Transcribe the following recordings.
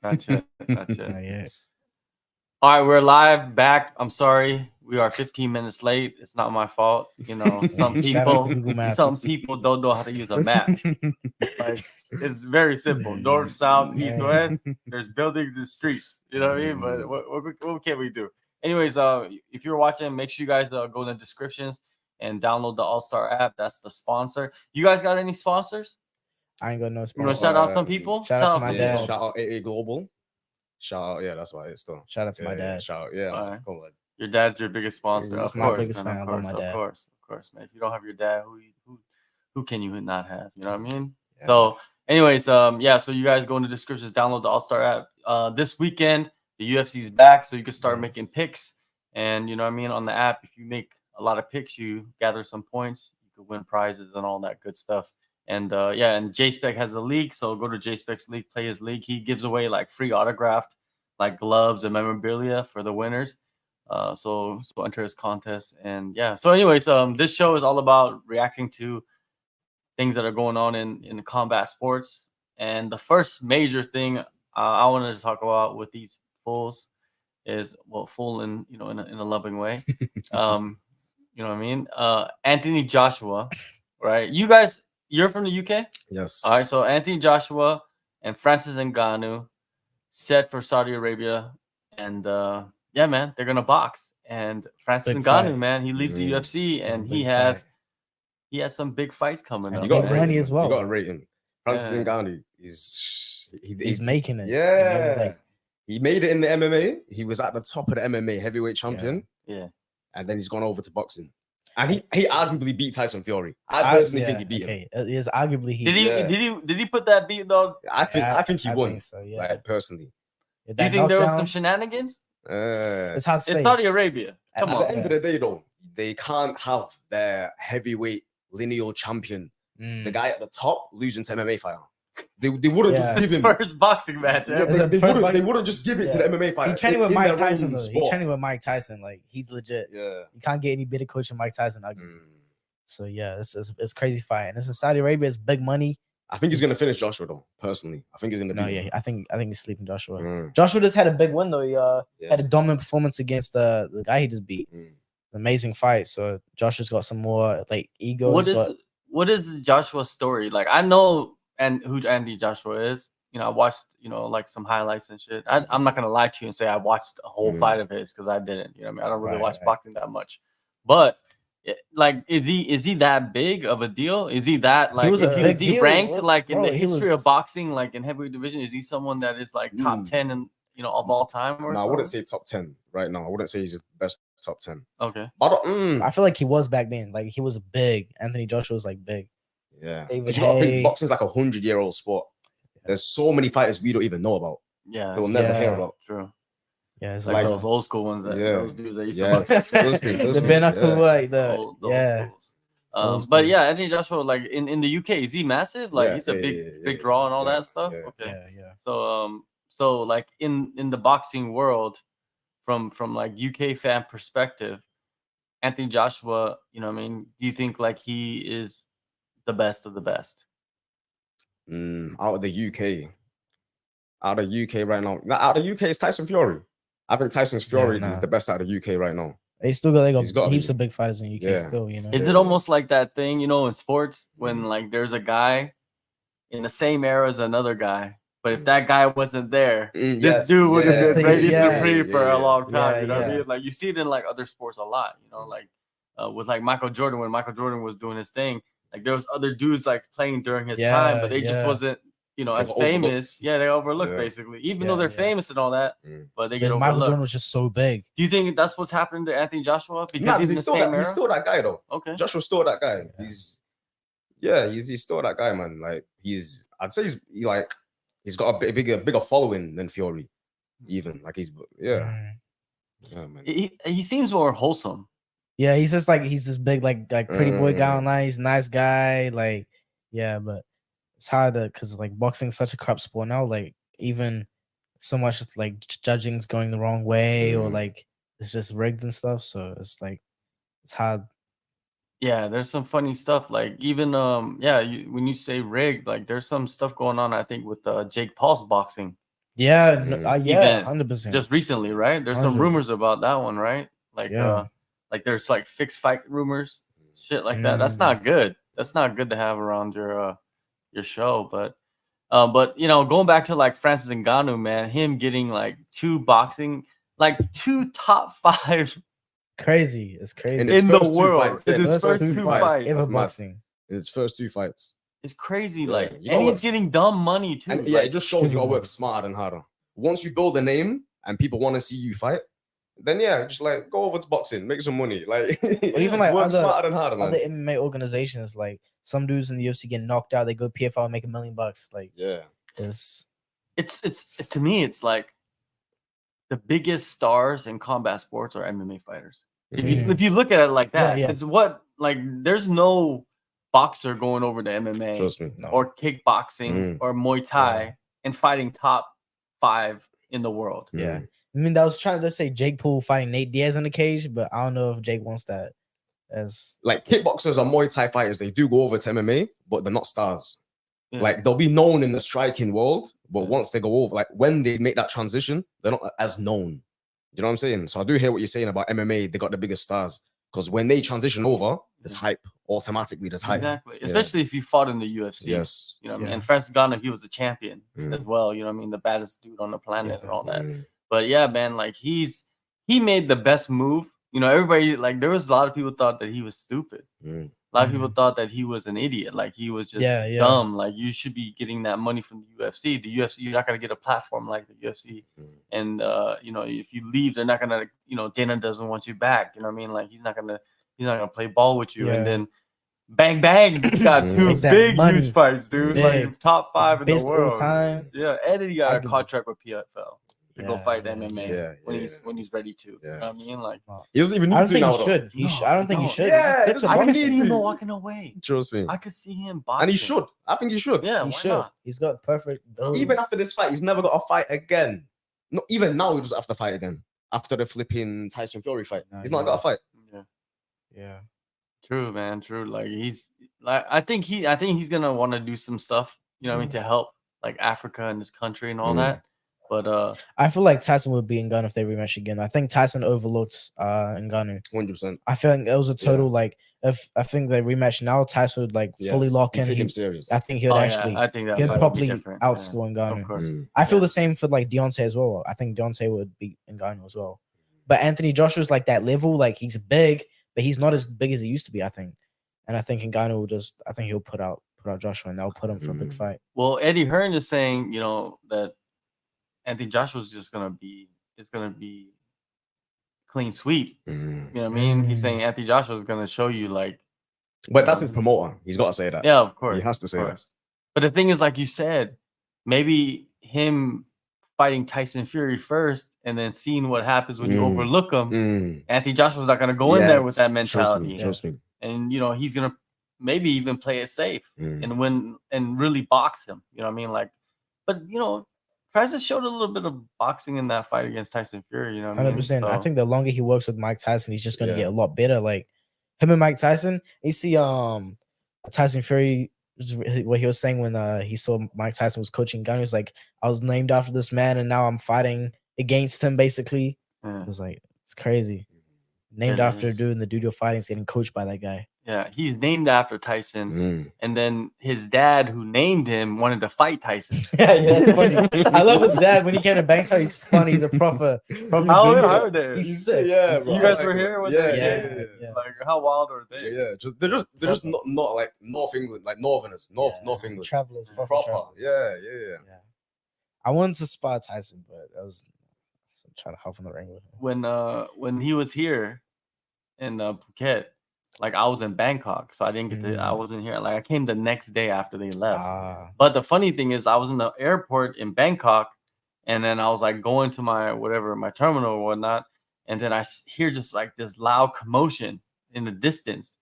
Gotcha. Not yet. All right, we're live back. I'm sorry, we are 15 minutes late. It's not my fault. You know, some Shout out to people, Google Maps. some people don't know how to use a map. Like, it's very simple: north, south, east, west. There's buildings and streets. You know what I mean? But what can we do? Anyways, if you're watching, make sure you guys go in the descriptions and download the All Star app. That's the sponsor. You guys got any sponsors? I ain't got no You sponsor. want to shout out some people? Shout out to my dad. Shout out AA Global. Shout out, yeah, that's why it's still. Shout out to my dad. Shout out, yeah. Right. Come on. Your dad's your biggest sponsor. That's of my course, biggest man. fan. Of I love course, my dad. of course, man. If you don't have your dad, who can you not have? You know what I mean? Yeah. So, anyways, yeah. So you guys go in the descriptions, download the All Star app. This weekend, the UFC is back, so you can start making picks. And you know what I mean, on the app, if you make a lot of picks, you gather some points, you could win prizes and all that good stuff. And yeah, and JSpec has a league, so go to JSpec's league, play his league. He gives away like free autographed like gloves and memorabilia for the winners. So enter his contest. And yeah, so anyways, this show is all about reacting to things that are going on in combat sports. And the first major thing I wanted to talk about with these fools is, well, full in, you know, in a loving way. You know what I mean? Anthony Joshua, right? You guys, you're from the UK? Yes. All right, so Anthony Joshua and Francis Ngannou set for Saudi Arabia, and yeah, man, they're gonna box. And Francis Ngannou, man, he leaves the UFC, and he has some big fights coming up. You got money as well. You got to rate him. Francis Ngannou he's making it. Yeah, you know, like, he made it in the MMA. He was at the top of the MMA heavyweight champion. Yeah, and then he's gone over to boxing. And he arguably beat Tyson Fury. I personally think he beat him. It is arguably he did he put that beat though? I think he won. Think so, yeah. Like personally. Do you think there was some shenanigans? It's hard to say. It's Saudi Arabia. Come on. At the end of the day, though, they can't have their heavyweight lineal champion, the guy at the top, losing to MMA fighter. They wouldn't just give him first boxing match. Yeah, they wouldn't just give it to the MMA fighter. He's training with Mike Tyson though. He's training with Mike Tyson. Like, he's legit. Yeah. You can't get any better coach than Mike Tyson. So yeah, it's crazy fight. And this is Saudi Arabia. It's big money. I think he's gonna finish Joshua though. Personally, I think he's gonna. I think he's sleeping Joshua. Joshua just had a big win though. He had a dominant performance against the guy he just beat. Amazing fight. So Joshua's got some more like ego. What is Joshua's story? Like, I know who Andy Joshua is. You know, I watched, you know, like some highlights and shit. I'm not gonna lie to you and say I watched a whole fight of his, because I didn't. You know what I mean? I don't really watch boxing that much. But like, is he that big of a deal? Is he that like? Is he ranked like in the history of boxing, like in heavyweight division? Is he someone that is like top 10 and of all time? Or no, I wouldn't say top 10 right now. I wouldn't say he's the best top 10. Okay, I feel like he was back then. Like, he was big. Anthony Joshua was like big. Yeah, boxing's like 100-year-old sport. There's so many fighters we don't even know about. Yeah, we'll never hear about. True. Yeah, it's like those old school ones that those dudes that used to box. The Ben but yeah, Anthony Joshua, like in the UK, is he massive? Like, he's a big draw and all that stuff. Okay. Yeah. So like in the boxing world, from like UK fan perspective, Anthony Joshua, you know what I mean? Do you think like he is the best of the best? Out of the UK. Out of UK right now. Out of the UK is Tyson Fury. I think Tyson's Fury is the best out of the UK right now. They still got heaps of big fighters in the UK still, you know. Is it almost like that thing, you know, in sports when like there's a guy in the same era as another guy, but if that guy wasn't there, this dude would have been Brady Supreme for a long time. You know what I mean? Like, you see it in like other sports a lot, you know, like with like Michael Jordan, when Michael Jordan was doing his thing, like there was other dudes like playing during his time, but they just wasn't, you know, as famous. Yeah, they overlooked basically, even though they're famous and all that, but they get overlooked. Michael Jordan was just so big. Do you think that's what's happening to Anthony Joshua? Because he's still that guy though. Okay, Joshua's still that guy. He's still that guy, man. Like, I'd say he's got a bigger following than Fury, even. Like, man. He seems more wholesome. Yeah, he's just this big, like pretty boy guy online. He's a nice guy, like, but it's hard because like boxing is such a corrupt sport now. Like, even so much like judging's going the wrong way, or like it's just rigged and stuff. So it's like it's hard. Yeah, there's some funny stuff. Like, even when you say rigged, like there's some stuff going on, I think, with Jake Paul's boxing. Yeah, yeah, event 100%. just recently, right? There's some 100. rumors about that one, right? Yeah. Like there's like fixed fight rumors, shit like that. That's not good. That's not good to have around your show. But you know, going back to like Francis Ngannou, man, him getting like two top 5 Crazy. It's crazy. in the first two world. fights, yeah, In his First first two two fights fights. ever That's mad. boxing. In his first 2 fights. It's crazy. Yeah, Like, you and gotta he's work- getting dumb money too. And yeah, like, it just shows you gotta work stupid. smarter than harder. Once you build a name and people want to see you fight, then yeah, just like go over to boxing, make some money. Like, Or even like work other smarter than harder, man. other MMA organizations, like some dudes in the UFC get knocked out, they go PFL and make $1 million. Like, Yeah. it's to me, it's like the biggest stars in combat sports are MMA fighters. If you look at it like that, Yeah, yeah. it's what like there's no boxer going over to MMA Trust me. no. or kickboxing or Muay Thai and fighting top 5 in the world. Yeah. I mean, I was trying to say Jake Paul fighting Nate Diaz in the cage, but I don't know if Jake wants that. As Like kickboxers and Muay Thai fighters, they do go over to MMA, but they're not stars. Yeah. Like they'll be known in the striking world, but once they go over, like when they make that transition, they're not as known. You know what I'm saying? So I do hear what you're saying about MMA. They got the biggest stars because when they transition over, there's hype automatically. There's hype. Exactly. Yeah. Especially if you fought in the UFC. Yes. You know what I mean? Yeah. And Francis Ngannou, he was a champion as well. You know what I mean? The baddest dude on the planet and all that. But yeah, man, like he made the best move. You know, everybody, like there was a lot of people thought that he was stupid. A lot of people thought that he was an idiot. Like he was just dumb. Like you should be getting that money from the UFC. The UFC, you're not gonna get a platform like the UFC. And you know, if you leave, they're not gonna, you know, Dana doesn't want you back. You know what I mean? Like he's not gonna play ball with you. And then bang bang, he's got 2 big huge fights, dude. Like top 5 in the world. Time. Yeah, and then he got a contract with PFL to go fight MMA Yeah, when he's ready to. You know what I mean? Like He doesn't even I need don't to think now. he should. I don't think he should. Yeah, It's I I can could need see him to. walking away. Trust me. I could see him boxing. And he should. I think he should. Yeah, he why should. not? He's got perfect. Even after this fight, he's never got to fight again. Not even now, he doesn't have to fight again. After the flipping Tyson Fury fight, he's not got to fight. Yeah. True, man. True. Like he's like I think he's gonna want to do some stuff. You know what I mean, to help like Africa and this country and all that. But I feel like Tyson would be Ngannou if they rematch again. I think Tyson overlooked Ngannou. 100%. I feel like it was a total like if I think they rematch now, Tyson would like fully lock in. Take him serious. I think he would actually. I think that he'd fight would be probably different. outscore Of Ngannou. course. I feel the same for like Deontay as well. I think Deontay would beat Ngannou as well. But Anthony Joshua's like that level. Like he's big, but he's not as big as he used to be. I think, and I think Ngannou will just. I think he'll put out Joshua, and they'll put him for a big fight. Well, Eddie Hearn is saying, you know, that Anthony Joshua's just gonna be clean sweep. You know what I mean? He's saying Anthony Joshua's gonna show you like. But that's his promoter. He's got to say that. Yeah, of course. He has to say that. But the thing is, like you said, maybe him fighting Tyson Fury first and then seeing what happens when you overlook him. Anthony Joshua's not gonna go in there with that mentality. Trust me. And you know, he's gonna maybe even play it safe and win and really box him. You know what I mean? Like, but you know, Francis showed a little bit of boxing in that fight against Tyson Fury. You know what I mean? 100%. I think the longer he works with Mike Tyson, he's just gonna get a lot better. Like him and Mike Tyson. You see, Tyson Fury, what he was saying when he saw Mike Tyson was coaching Ngannou, he was like, I was named after this man, and now I'm fighting against him. Basically, it was like it's crazy. Named after a dude, and the dude you're fighting is getting coached by that guy. Yeah, he's named after Tyson, and then his dad, who named him, wanted to fight Tyson. Yeah, funny. I love his dad when he came to Banks. He's funny. He's a proper. How are they? He's sick. Yeah, you guys were here. Yeah. Like how wild are they? Yeah, they're just not like North England, like Northerners, North England travelers, proper. Travelers. Yeah. I wanted to spar Tyson, but I was trying to hop on the ring with him. When he was here in Phuket, like I was in Bangkok, so I didn't get to. I wasn't here. Like I came the next day after they left. But the funny thing is, I was in the airport in Bangkok, and then I was like going to my terminal or whatnot, and then I hear just like this loud commotion in the distance,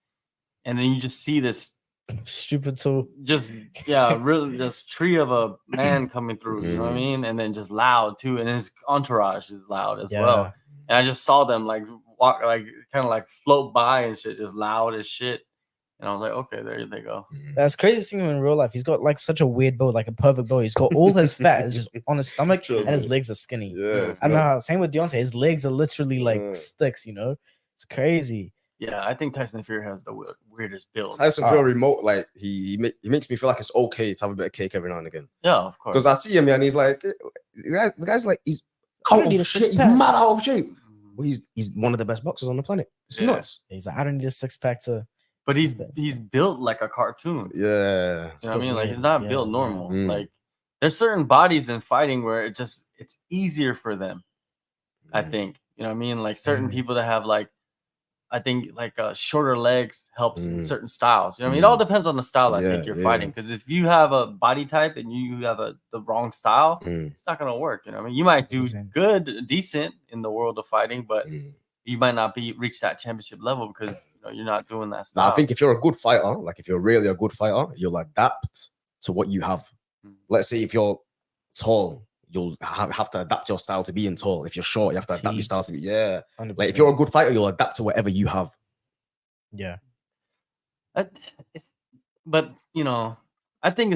and then you just see this stupid tool, really this tree of a man coming through. You know what I mean? And then just loud too, and his entourage is loud as well. And I just saw them like walk, like kind of like float by and shit, just loud as shit. And I was like, okay, there they go. That's crazy seeing him in real life. He's got like such a weird build, like a perfect build. He's got all his fat is just on his stomach, Trust and his me. legs are skinny. Yeah, I know how. Same with Deontay. His legs are literally like Yeah. sticks. You know, it's crazy. Yeah, I think Tyson Fury has the weirdest build. Tyson Fury remote, like he makes me feel like it's okay to have a bit of cake every now and again. Yeah, of course. Because I see him and he's like, the guy's like, he's I out don't need a of shape. He's six-pack. mad out of shape. Well, he's one of the best boxers on the planet. It's Yeah. nuts. He's like, I don't need a 6-pack to. But he's built like a cartoon. Yeah. You know what I mean? Like he's not built normal. Like there's certain bodies in fighting where it's easier for them. I think. You know what I mean? Like certain people that have like, I think like shorter legs helps in certain styles. You know what I mean? It all depends on the style I think you're fighting. Because if you have a body type and you have the wrong style, it's not gonna work. You know what I mean? You might do decent in the world of fighting, but you might not reach that championship level because you're not doing that style. Now, I think if you're a good fighter, like if you're really a good fighter, you'll adapt to what you have. Let's say if you're tall, you'll have to adapt your style to being tall. If you're short, you have to adapt your style to be 100%. Like if you're a good fighter, you'll adapt to whatever you have. Yeah. But I think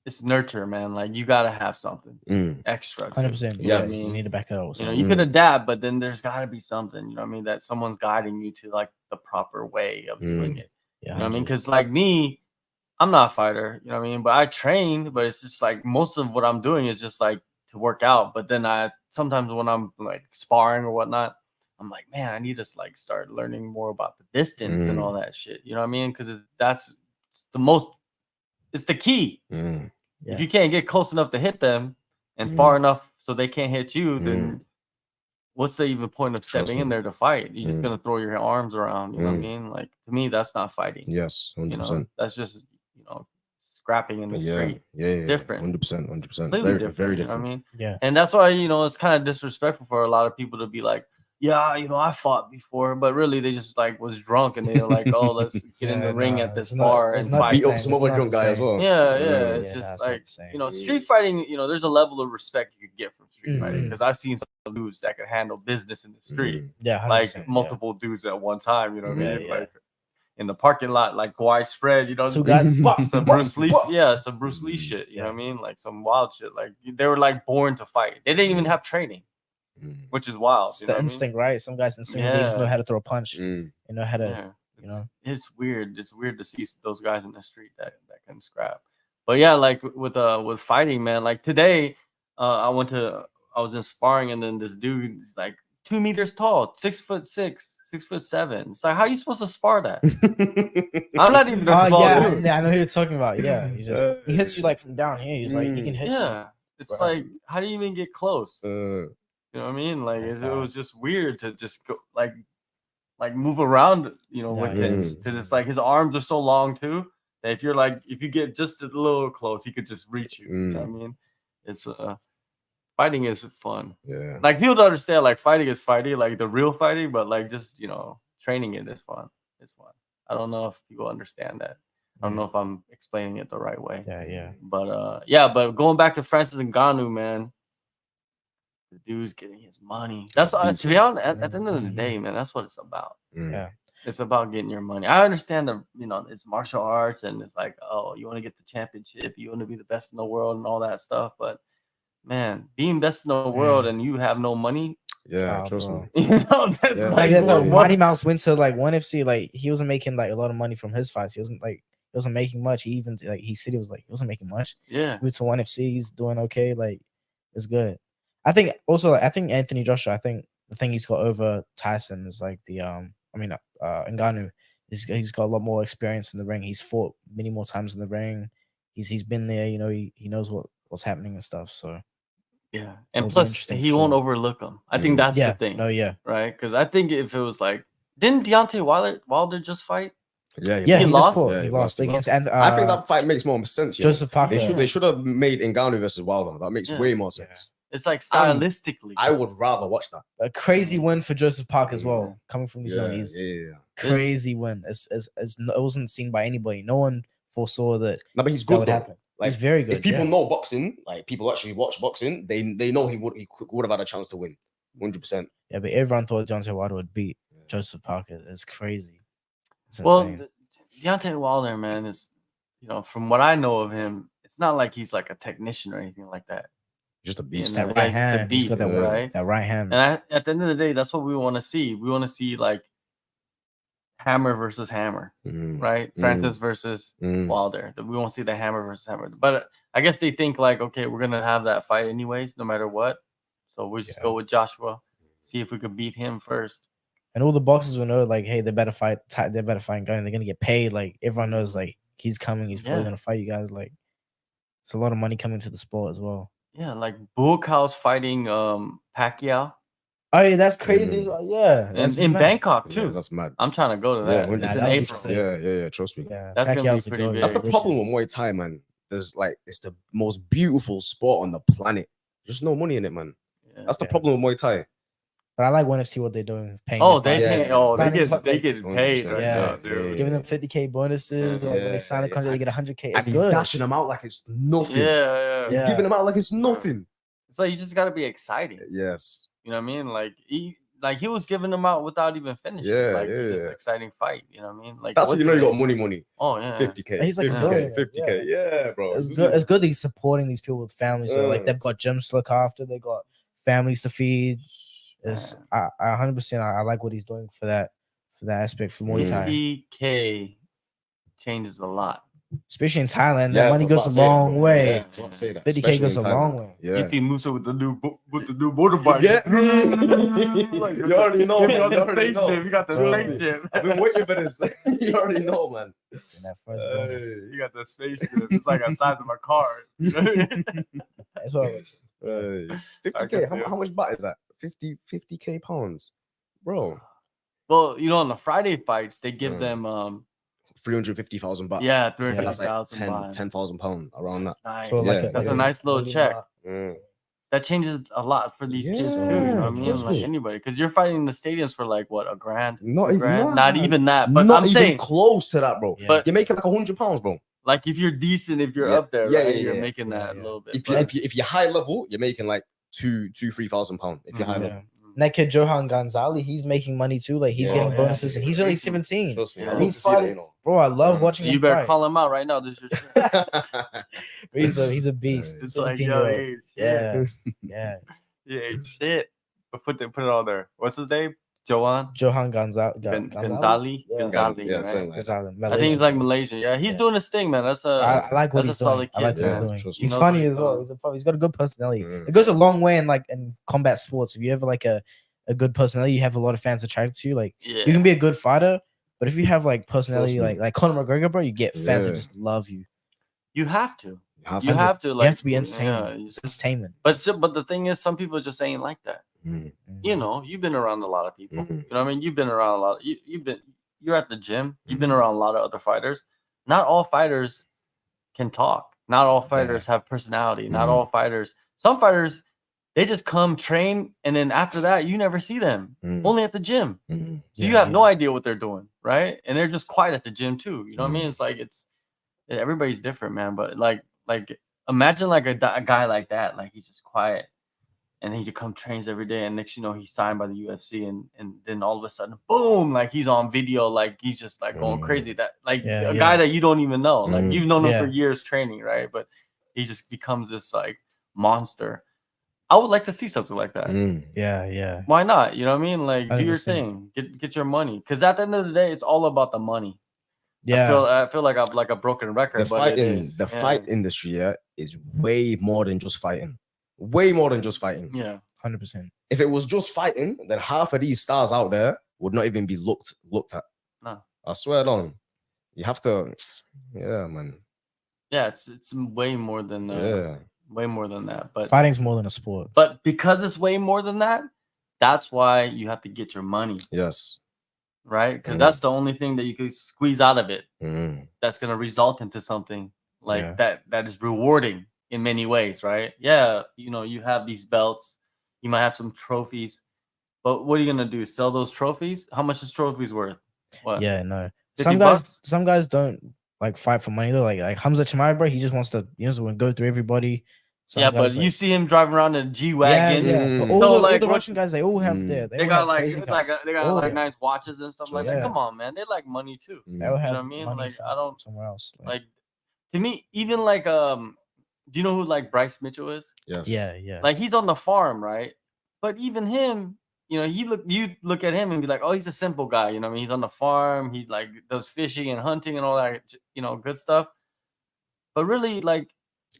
it's nurture, man. Like you gotta have something extra. 100%. You know what I You mean? need to back it up. You can adapt, but then there's gotta be something. You know what I mean? That someone's guiding you to like the proper way of doing it. Yeah, you know what I mean? Because like me, I'm not a fighter. You know what I mean? But I train. But it's just like most of what I'm doing is just like to work out. But then sometimes when I'm like sparring or whatnot, I'm like, man, I need to like start learning more about the distance and all that shit. You know what I mean? Because it's the key. If you can't get close enough to hit them and far enough so they can't hit you, then what's the even point of stepping in there to fight? You're just gonna throw your arms around. You know what I mean? Like to me, that's not fighting. Yes, 100%. That's just scrapping in the street. It's different. 100%. Completely different. Very different. You know what I mean? Yeah. And that's why it's kind of disrespectful for a lot of people to be like, yeah, I fought before, but really they just like was drunk and they were like, oh, let's get in the ring at this bar and fight. Beat up some other drunk guy as well. Yeah. It's just like street fighting. There's a level of respect you could get from street fighting because I've seen some dudes that could handle business in the street. Yeah, like multiple dudes at one time. You know what I mean? Like in the parking lot, like widespread. Some Bruce Lee. Some Bruce Lee shit. You know what I mean? Like some wild shit. Like they were like born to fight. They didn't even have training. Which is wild. It's the instinct, right? Some guys instinctively just know how to throw a punch. You know how to, It's weird. It's weird to see those guys in the street that can scrap. But yeah, like with fighting, man. Like today, I was in sparring, and then this dude is like 2 meters tall, 6'6", 6'7". It's like, how are you supposed to spar that? I'm not even. I know who you're talking about. Yeah, he hits you like from down here. He's like, he can hit you. Yeah, it's like, how do you even get close? You know what I mean? Like it was just weird to just go like move around, with this because it's like his arms are so long too that if you get just a little close, he could just reach you. You know what I mean? It's fighting is fun. Yeah. Like people don't understand like fighting is fighting, like the real fighting, but like just training it is fun. It's fun. I don't know if people understand that. I don't know if I'm explaining it the right way. Yeah. But going back to Francis Ngannou, man. The dude's getting his money. That's to be honest. At the end of the day, man, that's what it's about. Yeah, it's about getting your money. I understand that it's martial arts and it's like, oh, you want to get the championship, you want to be the best in the world and all that stuff. But man, being best in the world and you have no money. Yeah, trust me. That's like Mighty Mouse went to like ONE FC. Like he wasn't making like a lot of money from his fights. He wasn't making much. He even he said he wasn't making much. Yeah, he went to ONE FC. He's doing okay. Like it's good. I think Anthony Joshua, I think the thing he's got over Tyson is like Ngannou. He's got a lot more experience in the ring. He's fought many more times in the ring. He's been there, he knows what's happening and stuff. So yeah. And plus he won't overlook him. I think that's the thing. No, yeah. Right? Because I think if it was like, didn't Deontay Wilder just fight? Yeah, he lost. He lost. And I think that fight makes more sense. Joseph Parker. They should have made Ngannou versus Wilder. That makes way more sense. It's like stylistically. I would rather watch that. A crazy win for Joseph Parker as well. Coming from New Zealand, crazy win. It wasn't seen by anybody. No one foresaw that. No, but he's good. Would happen. Like, he's very good. If people know boxing, like people actually watch boxing, they know he would have had a chance to win, 100%. Yeah, but everyone thought Deontay Wilder would beat Joseph Parker. It's crazy. It's well, insane. Deontay Wilder, man, is, you know, from what I know of him, it's not like he's like a technician or anything like that. Just a And beast. That the right guy's just a hand. He's got beast, yeah. right? that right hand. And at the end of the day, that's what we want to see. We want to see like hammer versus hammer, right? Francis versus Wilder. We won't see the hammer versus hammer. But I guess they think like, okay, we're gonna have that fight anyways, no matter what. So we'll just go with Joshua, see if we could beat him first. And all the boxers will know, like, hey, they better fight. They better fight going. They're gonna get paid. Like everyone knows, like he's coming. He's probably gonna fight you guys. Like it's a lot of money coming to the sport as well. Yeah, like Buakau's fighting Pacquiao. Oh yeah, that's crazy. Yeah, and in Bangkok too. Yeah, that's mad. I'm trying to go to that. Yeah, It's in that'd be April. sick. Yeah. Trust me. Yeah, That's gonna be Pacquiao's pretty goat. big. That's the problem with Muay Thai, man. There's like it's the most beautiful sport on the planet. There's no money in it, man. Yeah. That's the problem with Muay Thai. But I like when I see what they're doing. Paying Oh, their they fighters. pay. Oh, they get Signing paid right Yeah. now, dude. Giving them 50K bonuses, or when they sign a contract, they get 100K. And It's he's good. dashing them out like it's nothing. Yeah. Yeah. He's giving them out like it's nothing. It's like you just gotta be exciting. Yes. You know what I mean? Like he was giving them out without even finishing. Yeah, Like, it was yeah. an exciting fight. You know what I mean? Like That's what what you know. You they- got money. Oh yeah. 50K. He's like a 50K. billionaire, 50K. Yeah, bro. It's good. It's good that he's supporting these people with families. So like Yeah. they've got gyms to look after. They got families to feed. It's I 100%. I like what he's doing for that aspect for Muay Thai, 50K changes a lot. especially in Thailand. Yeah, That money that's what goes I'm a saying, long bro. way. Yeah, that's what I'm saying. 50K Especially goes a in long Thailand. way. You Yeah. see Musa with the new motorbike. Yeah. Like, You already know, you man. got You the already know. spaceship. You got the Bro. spaceship. I've been waiting for this. You already know, man. In that first bonus. You got the spaceship. It's like the size of a car. That's what I was. 50K. How much baht is that? 50K pounds, bro. Well, you know, on the Friday fights, they give them 350,000 baht. yeah, And that's like 350,000 10,000 pounds around that. Nice. So like Yeah. That's like a nice little million check. baht. Mm. That changes a lot for these kids too. You know Yeah, what I mean? trust Like me. anybody, because you're fighting in the stadiums for like what, a grand? Not $2 even grand? Not even that. But not I'm even saying, close to that, bro. Yeah. But- You're making like £100, bro. like if you're decent, if you're Yeah. up there, Yeah, right, yeah, you're yeah. making that Yeah. a little bit. If you're high level, you're making like 3,000 pounds. If you're high Mhm. level, And that kid Johan Gonzalez, he's making money too. Like he's Yeah. getting Yeah. bonuses, and he's only 17. trust me. Yeah. I love He's to see that, fighting- you know. Bro, I love watching you him better fight. call him out right now. This is your He's a beast. It's like, 17-year-old. yo, hey, Yeah. yeah, shit. But put it all there. What's his name? Johan Johan Gonzalez. Gonzalez. Yeah. Gonzalez, Yeah, right? something like that. Gonzalez. I think he's like Malaysian. Yeah, he's Yeah. doing his thing, man. That's I like what that's he's a solid doing. I like kid, what he's man. doing. Trust me. He's knows funny what as he's well. doing. He's got a good personality. Mm. It goes a long way in like in combat sports. If you ever like a good personality, you have a lot of fans attracted to you. Like Yeah. you can be a good fighter, but if you have like personality, Trust me. like Conor McGregor, bro, you get fans that Yeah. just love you. You have to. Half You hundred. have to. Like, You have to be entertaining. yeah, It's entertainment. but the thing is, some people just ain't like that. Mm. You know, you've been around a lot of people. Mhm. You know what I mean? You've been around a lot. You're at the gym. You've been around a lot of other fighters. Not all fighters can talk. Not all fighters have personality. Not Mhm. all fighters. Some fighters, they just come train, and then after that, you never see them. Mm. Only at the gym. Mm. So you Yeah, have no idea what they're doing, right? And they're just quiet at the gym too. You know what I mean? Mhm. It's like everybody's different, man. But like imagine like a guy like that, like he's just quiet, and he just come trains every day, and next you know he's signed by the UFC, and then all of a sudden, boom, like he's on video, like he's just like going crazy. That like Yeah, a guy that you don't even know, like Mhm. you've known him Yeah. for years training, right? But he just becomes this like monster. I would like to see something like that. Mm. Yeah. Why not? You know what I mean? Like do your 100%. thing, get your money. Because at the end of the day, it's all about the money. Yeah. I feel like I'm like a broken record. The but it fighting, is. the Yeah. fight industry, yeah, is way more than just fighting. Way more than just fighting. Yeah. 100%. If it was just fighting, then half of these stars out there would not even be looked at. No. I swear on. You have to, yeah, man. Yeah, it's way more than Yeah. way more than that. But Fighting's more than a sport. but because it's way more than that, that's why you have to get your money, Yes. right? Because Mhm. that's the only thing that you could squeeze out of it Mm. that's gonna result into something like Yeah. that is rewarding in many ways, right? Yeah, you know, you have these belts, you might have some trophies, but what are you gonna do? Sell those trophies? How much is trophies worth? What? Yeah, no. 50 bucks? Some guys don't like fight for money though. Like Hamza Chimaev, bro, he just wants to, want to go through everybody, Some Yeah, guys, but you see him driving around in a G-Wagon. yeah. But Mm. all, So, all like, the what- Russian guys, they all have their. They got like, crazy like cars. they got Oh, like yeah. nice watches and stuff like that. Yeah. Come on, man, they like money too. They all Mm. have what I mean? money Like, some- I don't- somewhere else. Like, to me, even like do you know who like Bryce Mitchell is? Yes. yeah. Like, he's on the farm, right? But even him, you know, you look at him and be like, oh, he's a simple guy. You know what I mean? He's on the farm. He like does fishing and hunting and all that, you know, good stuff. But really, like,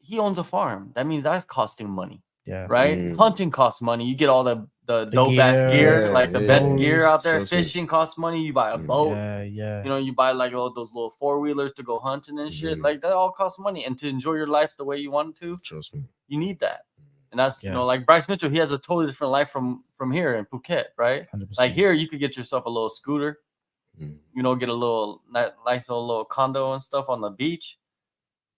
he owns a farm. That means that's costing money, Yeah. right? Mm. Hunting costs money. You get all the dope ass gear, Yeah, like the yeah, best yeah. gear out there. Trust me. Fishing costs money. You buy a Mm. boat. Yeah. You know, you buy like all those little 4-wheelers to go hunting and shit. Mhm. Like, that all costs money. And to enjoy your life the way you want to, Trust me. you need that. And that's, you Yeah. know, like Bryce Mitchell, he has a totally different life from here in Phuket, right? 100%. Like, here, you could get yourself a little scooter, Mm. you know, get a little nice little condo and stuff on the beach.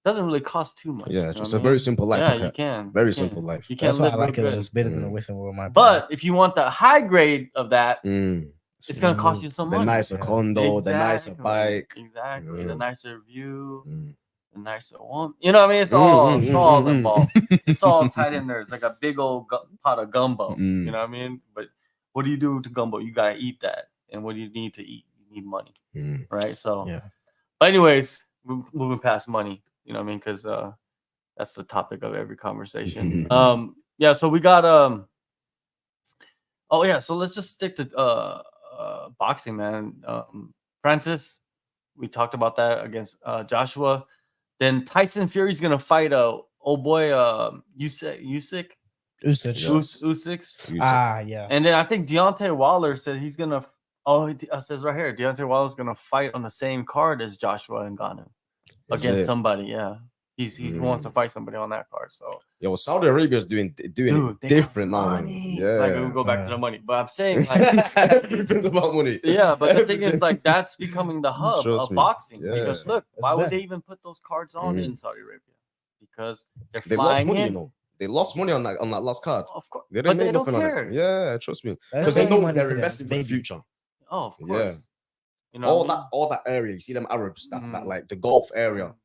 Doesn't really cost too much. Yeah, you know just what a I very mean? simple life. Yeah, Phuket. you can. Very You simple can. life. You can That's why live I real like it. good. It's better than the Mm. Western world, my opinion. But if you want the high grade of that, Mm. it's gonna cost you some The money. nicer Yeah. condo, the nicer Exactly. bike. Exactly. The Mm. nicer view, Mm. the nicer woman. You know what I mean? It's all involved. It's all tied in there. It's like a big old pot of gumbo. Mm. You know what I mean? But what do you do to gumbo? You gotta eat that. And what do you need to eat? You need money, Mm. right? So, Yeah. but anyways, we're moving past money. You know what I mean? Because that's the topic of every conversation. Yeah. So we got Oh yeah. So let's just stick to boxing, man. Francis, we talked about that against Joshua. Then Tyson Fury's gonna fight old boy Usyk. Usyk. Usyk. Yeah. And then I think Deontay Wilder said he's gonna. Oh, it says right here, Deontay Wilder's gonna fight on the same card as Joshua Ngannou against somebody. Yeah, he wants to fight somebody on that card. So Yo, Saudi Arabia's doing Dude, it they different got now. money. Yeah. Like, we'll go back to the money, but I'm saying, like, Everything's about money. yeah, but the thing is, like, that's becoming the hub Trust of me. boxing. Yeah. Because look, It's why would bad. they even put those cards on in Saudi Arabia? Because they're They lost flying money, in. you know. They lost money on that last card. Of course, They but didn't they make don't nothing on care. it. Yeah, trust me. That's Because they making know money they're for them. investing for the Baby. future. Oh, of Yeah. course. You know, what I mean? All that area, you see them Arabs, that Mm. like the Gulf area,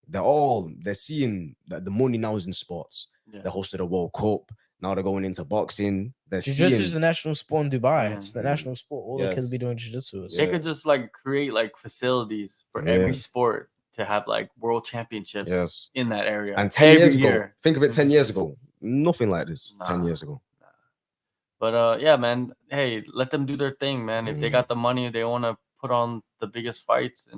they're seeing that the money now is in sports. Yeah. They hosted a World Cup. Now they're going into boxing. They're Jiu-jitsu seeing is the national sport in Dubai. Yeah. It's the national sport. All the kids be Yes. doing jiu-jitsu. They Yeah. could just like create like facilities for Yeah. every sport to have like world championships yes. in that area. And 10 every years ago, year. think of it 10 years ago. Nothing like this 10 Nah. years ago. But yeah, man. Hey, let them do their thing, man. If they got the money, they want to put on the biggest fights.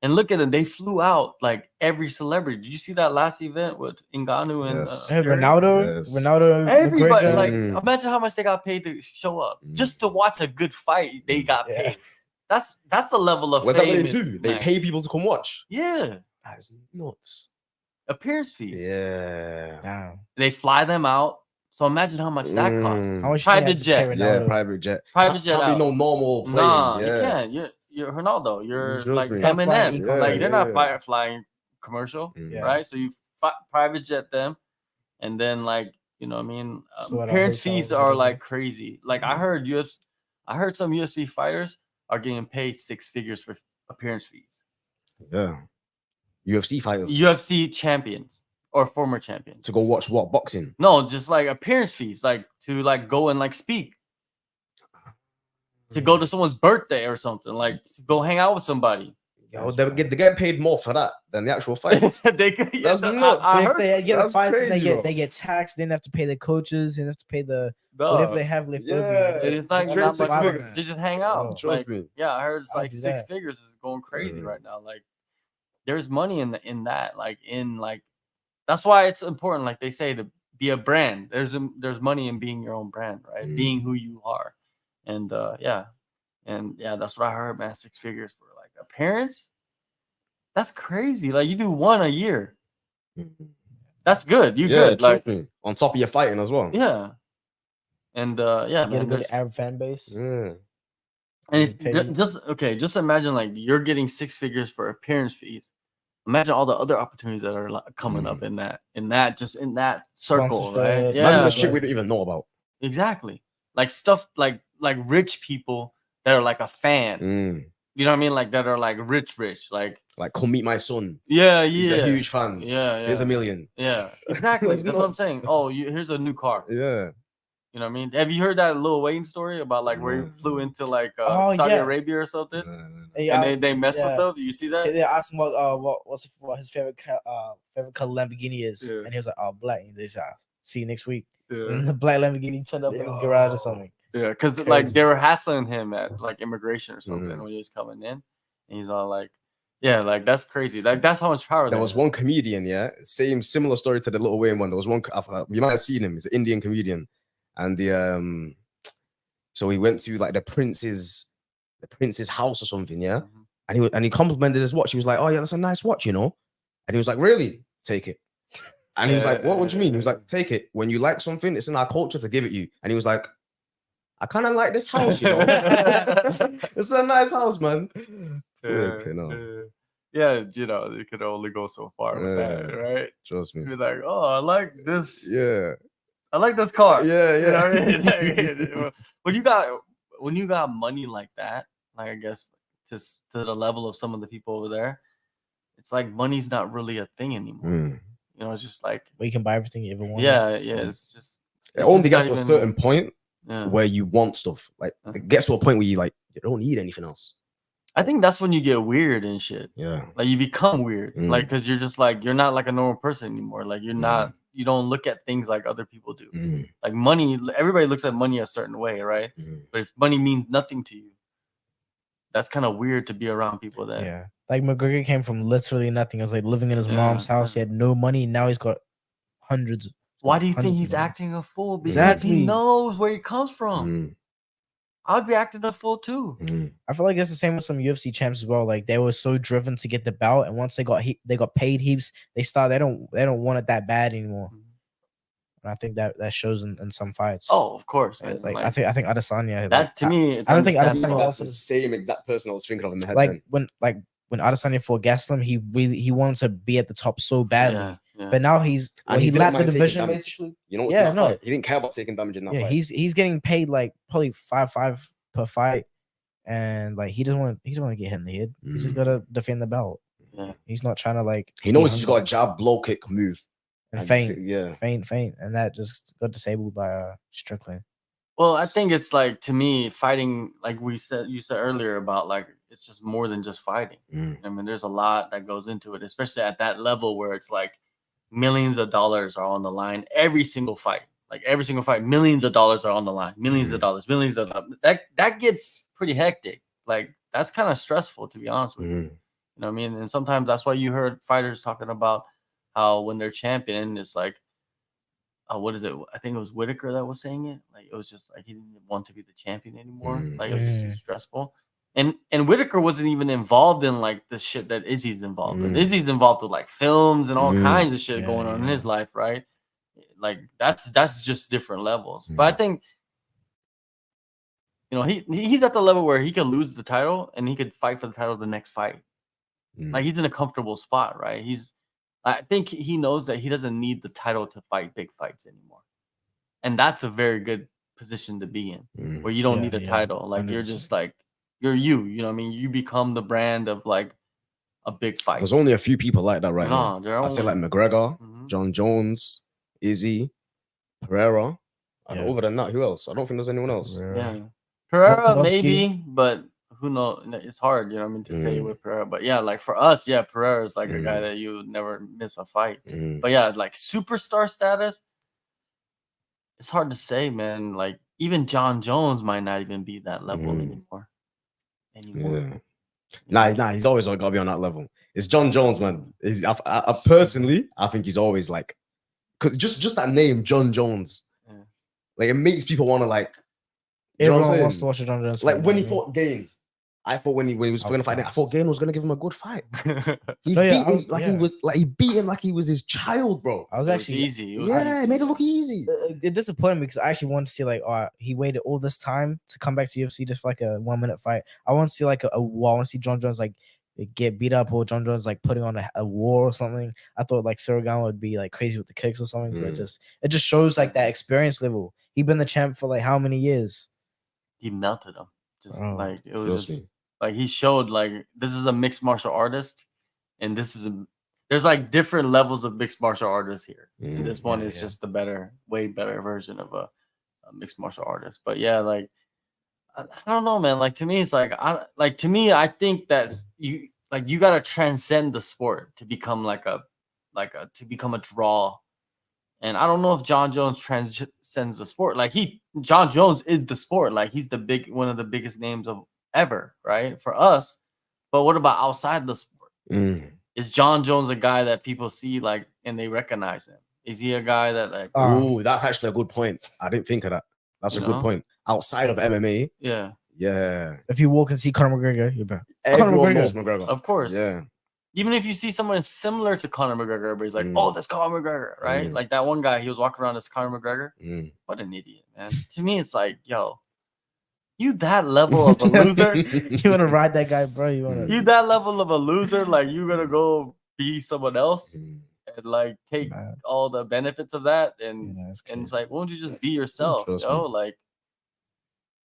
And look at them. They flew out like every celebrity. Did you see that last event with Ngannou and Yes. Hey, Fury? Ronaldo, Yes. Ronaldo, Everybody, McGregor. like, Mm. imagine how much they got paid to show up Mm. just to watch a good fight. They got Yeah. paid. That's the level of What's that fame. what they do? They pay people to come watch. Yeah, That is nuts. appearance fees. Yeah. Damn. They fly them out. So imagine how much that costs. Mm. How much Private they had to jet. pay Yeah, Ronaldo? private jet. Private jet Can't out. be no normal plane. Nah, yeah. you can't. You're Ronaldo. You're Trust like me. Eminem. Flying Yeah, like they're not yeah. flying commercial, Mm. right? So you private jet them, and then like you know what I mean. Sort out Appearance hotels, fees are whatever. like crazy. Like I heard some UFC fighters are getting paid 6 figures for appearance fees. Yeah. UFC fighters. UFC champions or former champions. To go watch what? Boxing? No, just like appearance fees, like to like go and like speak. To go to someone's birthday or something, like to go hang out with somebody. Yo, they get paid more for that than the actual fights. They could, That's I- nuts. I If heard- they get a that's fight, crazy, bro. they get taxed. Then have to pay the coaches. Then have to pay the Dog. whatever they have left Yeah. over. It's like Straight not six much. figures. They just hang out. Oh, Trust Like, me. yeah, I heard it's I'll like do 6 that. figures is going crazy Mm. right now. Like, there's money in that. Like, in like, that's why it's important. Like they say to be a brand. There's money in being your own brand, right? Mm. Being who you are, and yeah, that's what I heard, man. 6 figures for like appearance. That's crazy. Like you do one a year. That's good. You good. Like trust me. On top of your fighting as well. yeah. And yeah, Get a man, good there's- Arab fan base. Yeah. and pay it- you. just imagine like you're getting 6 figures for appearance fees. Imagine all the other opportunities that are like, coming up in that circle, right? Sponsorship. Yeah, Imagine the shit like- we don't even know about. exactly. Like stuff like rich people that are like a fan. Mm. you know what I mean, like that are like rich, like come meet my son. yeah, He's a huge fan. yeah, Here's $1 million. yeah, exactly. That's what No. I'm saying. Oh, here's a new car. Yeah. You know what I mean? Have you heard that Lil Wayne story about like where he flew into like Saudi Arabia or something, and they messed with them? You see that? They asked him what his favorite color Lamborghini is, and he was like, "Oh, black." And they said, "See you next week." And the black Lamborghini turned up in his garage or something. Yeah, because like they were hassling him at like immigration or something when he was coming in, and he's all like, "Yeah, like that's crazy. Like that's how much power." There was one comedian, similar story to the Lil Wayne one. There was one. You might have seen him. He's an Indian comedian, and so he went to like the prince's house or something, and he complimented his watch. He was like, "Oh yeah, that's a nice watch, you know," and he was like, "Really? Take it." And he was like, "What do you mean?" He was like, "Take it. When you like something, it's in our culture to give it you." And he was like, "I kind of like this house, you know. It's a nice house, man." Yeah, you know, you could only go so far with that, right? Trust me. Be like, "Oh, I like this. Yeah, I like this car." Yeah, You know what I mean? when you got money like that, like I guess to the level of some of the people over there, it's like money's not really a thing anymore. You know, it's just like you can buy everything you ever want. Yeah, it's just it only gets to a certain point where you want stuff. Like it gets to a point where you don't need anything else. I think that's when you get weird and shit. Yeah, like you become weird, like because you're just like you're not like a normal person anymore. Like you're not. You don't look at things like other people do. Like money, everybody looks at money a certain way, right? But if money means nothing to you, that's kind of weird to be around people that. Yeah, like McGregor came from literally nothing. It was like living in his mom's house. He had no money. Now he's got hundreds. Why do you think he's acting a fool? Because he knows where he comes from. I would be acting a fool too. I feel like it's the same with some UFC champs as well. Like they were so driven to get the belt, and once they got paid heaps, they don't want it that bad anymore. And I think that shows in some fights. Oh, of course, man. Like I think Adesanya. That to me, I don't think Adesanya. That's the same exact person I was thinking of in the head. Like when Adesanya fought Gastelum, he wanted to be at the top so badly. Yeah. But now he lapped the division basically. You know, he didn't care about taking damage in that fight. He's getting paid like probably 5 per fight, and like he doesn't want to get hit in the head. He just gotta defend the belt. Yeah, he's not trying to like. He knows he's got a jab, blow kick, move, and feint, and that just got disabled by Strickland. Well, I think it's like, to me, fighting, like you said earlier about like it's just more than just fighting. I mean, there's a lot that goes into it, especially at that level where it's like millions of dollars are on the line every single fight. Like every single fight, millions of dollars are on the line. Millions of dollars. That gets pretty hectic. Like that's kind of stressful, to be honest with you. You know what I mean? And sometimes that's why you heard fighters talking about how when they're champion, it's like, what is it? I think it was Whitaker that was saying it. Like it was just like he didn't want to be the champion anymore. Like it was just too stressful. And Whitaker wasn't even involved in like the shit that Izzy's involved with. Izzy's involved with like films and all kinds of shit going on in his life, right? Like that's just different levels. But I think, you know, he's at the level where he could lose the title and he could fight for the title the next fight. Like he's in a comfortable spot, right? I think he knows that he doesn't need the title to fight big fights anymore. And that's a very good position to be in, where you don't need a title. Like 100%. You're just like, you know what I mean? You become the brand of like a big fight. There's only a few people like that right now. I'd say like McGregor, John Jones, Izzy, Pereira. And over than that, who else? I don't think there's anyone else. Yeah. Pereira maybe, but who knows? It's hard, you know what I mean, to say with Pereira. But yeah, like for us, Pereira is like a guy that you would never miss a fight. But yeah, like superstar status, it's hard to say, man. Like even John Jones might not even be that level anymore. Nah, he's always got to be on that level. It's John Jones, man. I personally, I think he's always like, because just that name, John Jones, like it makes people want to like. Everyone wants to watch a John Jones fight. Like when he fought Gane, I thought when he was going to fight, I thought Gane was going to give him a good fight. He beat him like he was his child, bro. I was actually easy. It made it look easy. It disappointed me because I actually wanted to see like, he waited all this time to come back to UFC just for like a 1 minute fight. I want to see like I want to see John Jones like get beat up, or John Jones like putting on a war or something. I thought like Cyril Gane would be like crazy with the kicks or something. But it just shows like that experience level. He's been the champ for like how many years? He melted him. Just like it was just, Like he showed like this is a mixed martial artist, and there's like different levels of mixed martial artists here. And this one is just the way better version of a mixed martial artist. But yeah, like I don't know, man. Like to me, it's like I think that you gotta transcend the sport to become to become a draw. And I don't know if John Jones transcends the sport. Like John Jones is the sport. Like he's one of the biggest names of ever, right? For us. But what about outside the sport? Is John Jones a guy that people see like and they recognize him? Is he a guy that like? Oh, that's actually a good point. I didn't think of that. That's a good point. Outside of MMA, yeah. If you walk and see Conor McGregor, you're back. Everyone knows McGregor. Of course. Yeah. Even if you see someone similar to Conor McGregor, everybody's like, "Oh, that's Conor McGregor," right? Like that one guy, he was walking around as Conor McGregor. What an idiot, man! To me, it's like, yo, you that level of a loser. You want to ride that guy, bro? You that level of a loser? Like you gonna go be someone else and like take all the benefits of that? And it's like, why don't you just be yourself, yo? Like.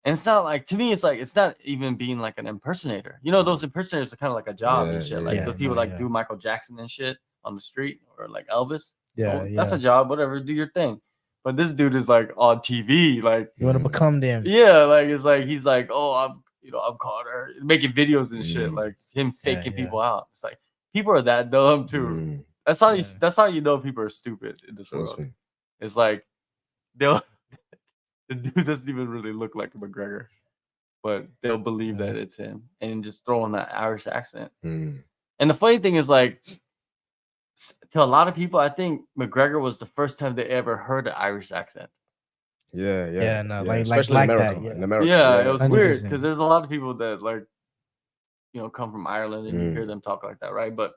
And it's not like, to me, it's like, it's not even being like an impersonator. You know, those impersonators are kind of like a job and shit. Like the people do Michael Jackson and shit on the street or like Elvis. That's a job, whatever, do your thing. But this dude is like on TV, like you want to become them. Yeah, like it's like he's like, oh, I'm Carter, making videos and shit, like him faking people out. It's like people are that dumb too. That's how you know people are stupid in this world. It's like the dude doesn't even really look like McGregor, but they'll believe that it's him and just throw on that Irish accent. And the funny thing is, like, to a lot of people, I think McGregor was the first time they ever heard an Irish accent. No, like especially like America. that. In America, yeah, it was 100%. weird because there's a lot of people that like, come from Ireland and you hear them talk like that, right? But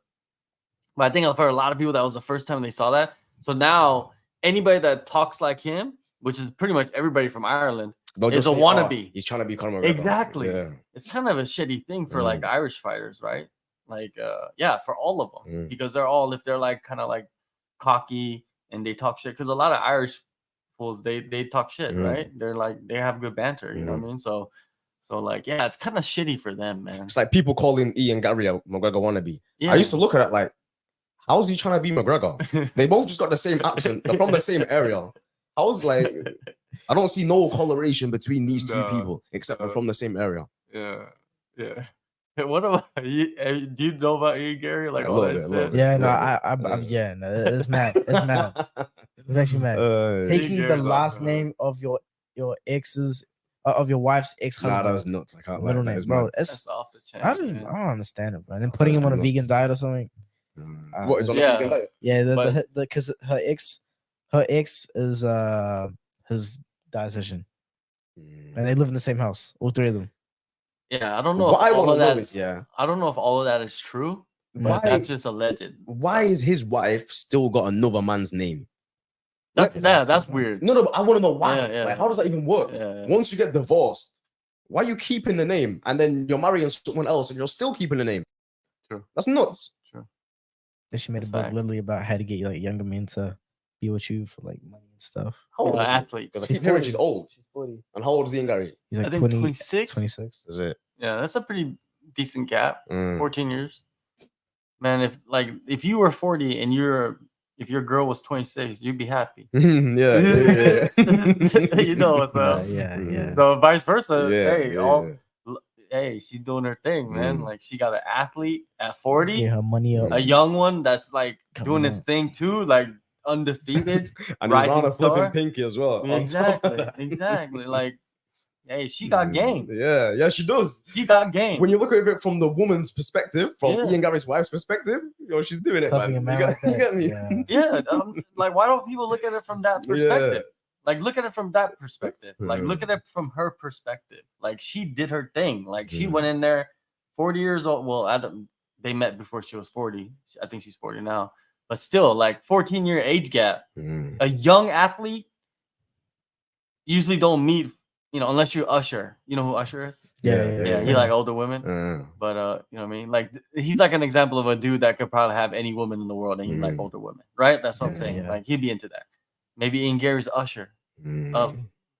I think for a lot of people, that was the first time they saw that. So now anybody that talks like him, which is pretty much everybody from Ireland, is a wannabe. He's trying to be Conor McGregor. Exactly. Yeah. It's kind of a shitty thing for like Irish fighters, right? Like, for all of them, because they're all, if they're like kind of like cocky and they talk shit, because a lot of Irish fools, they talk shit, right? They're like, they have good banter, you know what I mean? So like, yeah, it's kind of shitty for them, man. It's like people calling Ian Gary a McGregor wannabe. I used to look at it like, how's he trying to be McGregor? They both just got the same accent. They're from the same area. I was like, I don't see no correlation between these two people, except they're from the same area. Yeah. What about you? Do you know about Ian Gary? Like, it's mad. It's mad. It's actually mad. Taking the last name of your ex's, of your wife's ex-husband. Nah, that was nuts. I can't lie. Middle name, bro. That's off the chain. I don't understand it, bro. And then putting him on a vegan diet or something. What is on a vegan diet? Yeah, because her ex is his dietitian, and they live in the same house, all three of them. Yeah, I don't know. I don't know if all of that is true, but that's just alleged. Why is his wife still got another man's name? That's weird. No, but I want to know why. Like, how does that even work? Once you get divorced, why are you keeping the name, and then you're marrying someone else, and you're still keeping the name? True. That's nuts. True. Then she made a book literally about how to get like younger men to be with you for like money and stuff. How old is athletes? Because I keep hearing she's old. She's 40. And how old is Ian Gary? He's like 26. 26. Is it? Yeah, that's a pretty decent gap. 14 years. Man, if you were 40 and if your girl was 26, you'd be happy. Yeah. You know, so yeah. So vice versa. Hey, she's doing her thing, man. Like she got an athlete at 40, get her money up. A young one that's like doing his thing too, like undefeated. And he's on a flipping pinky as well. Exactly. Like, hey, she got game. Yeah, she does. She got game. When you look at it from the woman's perspective, from Ian Gary's wife's perspective, she's doing it, man. You get me? Yeah. Like, why don't people look at it from that perspective? Like, look at it from that perspective. Like, look at it from her perspective. Like, she did her thing. Like, she went in there, 40 years old. Well, they met before she was 40. I think she's 40 now. But still, like, 14-year age gap. A young athlete usually don't meet, unless you're Usher. You know who Usher is? Yeah. He like older women. But, you know what I mean? Like, he's like an example of a dude that could probably have any woman in the world and he like older women. Right? That's what I'm saying. Like, he'd be into that. Maybe Ian Gary's Usher.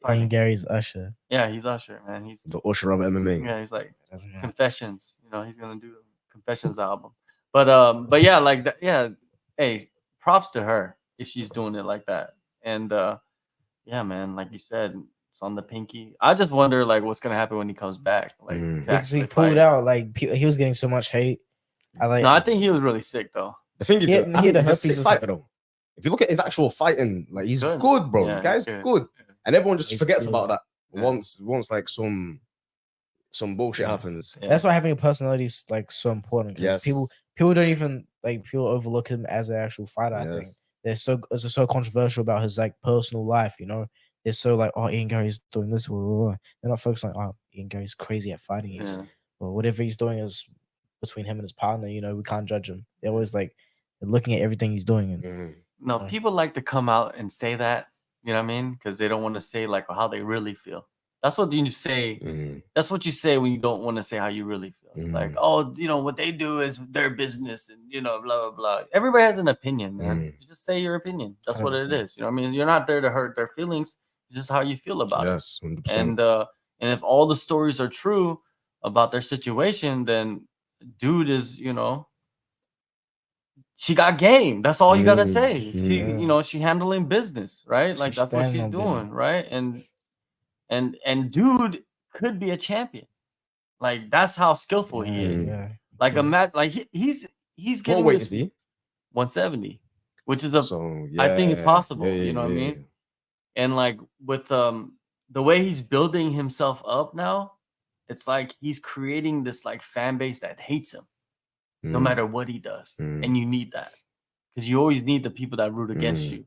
And Gary's Usher. Yeah, he's Usher, man. He's the Usher of MMA. yeah, he's like Doesn't matter. Confessions. You know, he's gonna do a Confessions album. But yeah, like that. Yeah, hey, props to her if she's doing it like that. And yeah, man, like you said, it's on the pinky. I just wonder like what's gonna happen when he comes back. Like to Because he actually pulled fight. out, like he was getting so much hate. No, I think he was really sick though. The thing is, He I had think a he's a herpes sick or fighter though. If you look at his actual fighting, like he's Good. good, bro. Yeah, The guy's he's good. good. And everyone just He's forgets good. about that Yeah. once like some bullshit Yeah. happens. Yeah. That's why having a personality is like so important. 'Cause Yes. people don't even like people overlook him as an actual fighter. I think Yes. they're so controversial about his like personal life. You know, they're so like, oh, Ian Gary's doing this. Blah, blah, blah. They're not focused on, oh, Ian Gary's crazy at fighting. He's Yeah. well, whatever he's doing is between him and his partner. You know, we can't judge him. They're always like they're looking at everything he's doing. And Mhm. No, Yeah. people like to come out and say that, you know what I mean? Because they don't want to say like how they really feel. That's what you say. Mhm. That's what you say when you don't want to say how you really feel. It's like, Mhm. oh, you know, what they do is their business and, you know, blah, blah, blah. Everybody has an opinion, man. Mhm. You just say your opinion. That's what it 100%. is. You know what I mean? You're not there to hurt their feelings. It's just how you feel about it. Yes, 100%. And if all the stories are true about their situation, then dude is, you know, she got game. That's all you gotta say. She, Yeah. you know, she handling business, right? Like She's that's what standing she's on doing, business. right? And dude could be a champion. Like that's how skillful he is. Yeah. Like Okay. like he's What getting weight this is he? 170, which is a So I think it's yeah, possible. yeah, You know what I yeah, mean? And like with the way he's building himself up now, it's like he's creating this like fan base that hates him no Mm, matter what he does. mm, And you need that because you always need the people that root against mm. you.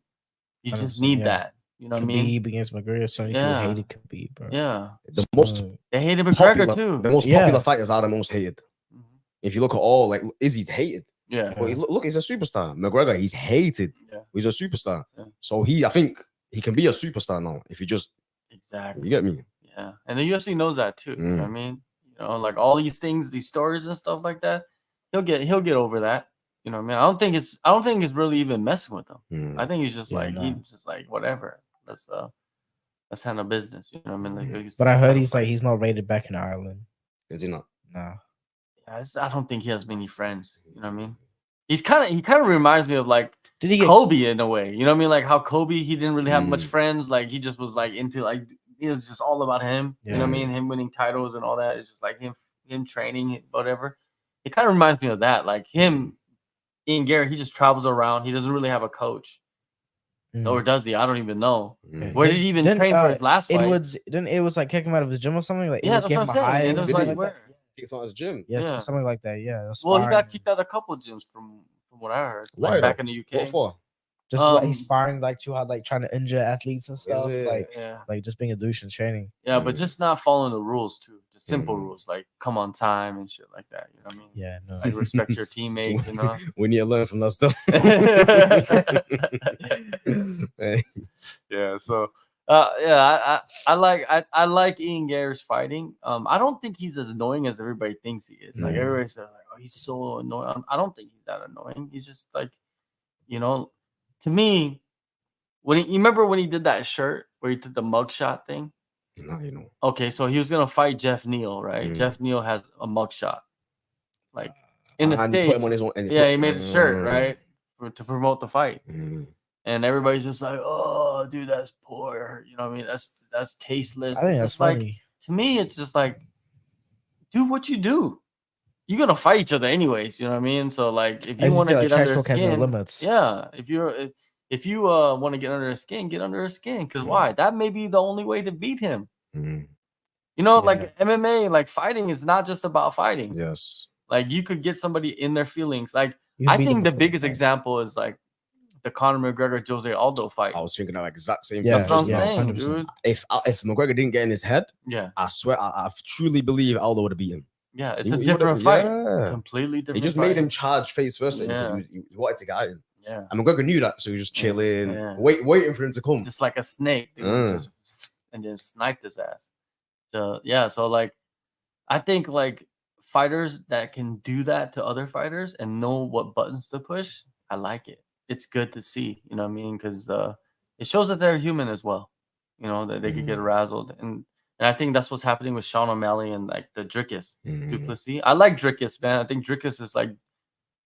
You just 100%, need yeah. that. You know what I mean? Khabib against McGregor. So many people Yeah. hated Khabib, bro. Yeah. The most So, They hated McGregor popular, too. the most Yeah. popular fighters are the most hated. Mhm. If you look at all, like Izzy's hated. Yeah. But look, he's a superstar. McGregor, he's hated. Yeah. He's a superstar. Yeah. So I think he can be a superstar now if you just, Exactly. you get me? Yeah. And the UFC knows that too. You know what I mean? You know, like all these things, these stories and stuff like that, he'll get over that. You know what I mean? I don't think it's really even messing with him. Mm. I think he's just Yeah, like no. he's just like whatever. Let's handle business. You know what I mean? Like, but I heard let's he's like fight. he's not rated back in Ireland. Is he not? Nah. Yeah, I don't think he has many friends. You know what I mean? He kind of reminds me of like Did he get Kobe in a way. You know what I mean? Like how Kobe, he didn't really have much Mm. friends. Like he just was like into like it was just all about him. You know what I mean? Him winning titles and all that. It's just like him training, whatever. It kind of reminds me of that. Like him, Ian Gary, he just travels around. He doesn't really have a coach. Or does he? I don't even know. Mm. Where did he even train for his last fight? It was like kick him out of his gym or something? Like Yeah, it was that's give what him a I'm saying. high And it or was something like like that? where? It's not his gym. Yes, Yeah. something like that. Yeah. Well, he got sparring. kicked out of a couple of gyms from what I heard. Why Like back though? in the UK. What for? Just like sparring like too hard, like trying to injure athletes and stuff. it? Like Yeah. like just being a douche in training. Yeah, but just not following the rules too. Just simple Mm. rules like come on time and shit like that. You know what I mean? Yeah, no. Like respect your teammates, you know. We need to learn from that stuff. Hey. Yeah, so yeah, I like Ian Gary's fighting. I don't think he's as annoying as everybody thinks he is. Like Mm. everybody says, like, oh, he's so annoying. I don't think he's that annoying. He's just like, you know, to me, you remember when he did that shirt where he did the mugshot thing? No, you know. Okay, so he was gonna fight Jeff Neal, right? Mm. Jeff Neal has a mugshot, like in the And he stage. put him on his own. And Yeah, he made a shirt, right, to promote the fight. Mm. And everybody's just like, "Oh, dude, that's poor." You know what I mean? That's tasteless. I think It's that's just like, funny. to me, it's just like, do what you do. You're gonna fight each other anyways. You know what I mean? So like, if you want to get under his skin, limits. yeah. If you want to get under his skin, get under his skin. Because why? That may be the only way to beat him. Mm. You know, Yeah. like MMA, like fighting is not just about fighting. Yes. Like you could get somebody in their feelings. Like You I beat them think the before the biggest fight. example is like the Conor McGregor Jose Aldo fight. I was thinking that exact same Yeah, That's what I'm just now. saying, 100%. dude. If McGregor didn't get in his head, Yeah, I swear, I truly believe Aldo would have beat him. yeah. It's He a would've- different fight. yeah. Completely different. He just fight. made him charge face first because Yeah. he wanted to get at him. Yeah, And McGregor knew that, so he was just chilling, Yeah. waiting for him to come. just like a snake, dude, Mm. and then sniped his ass. So yeah, so like, I think like fighters that can do that to other fighters and know what buttons to push, I like it. It's good to see, you know what I mean? Because it shows that they're human as well. you know, that they could get razzled. And I think that's what's happening with Sean O'Malley and like the Drickus Duplessis. I like Drickus, man. I think Drickus is like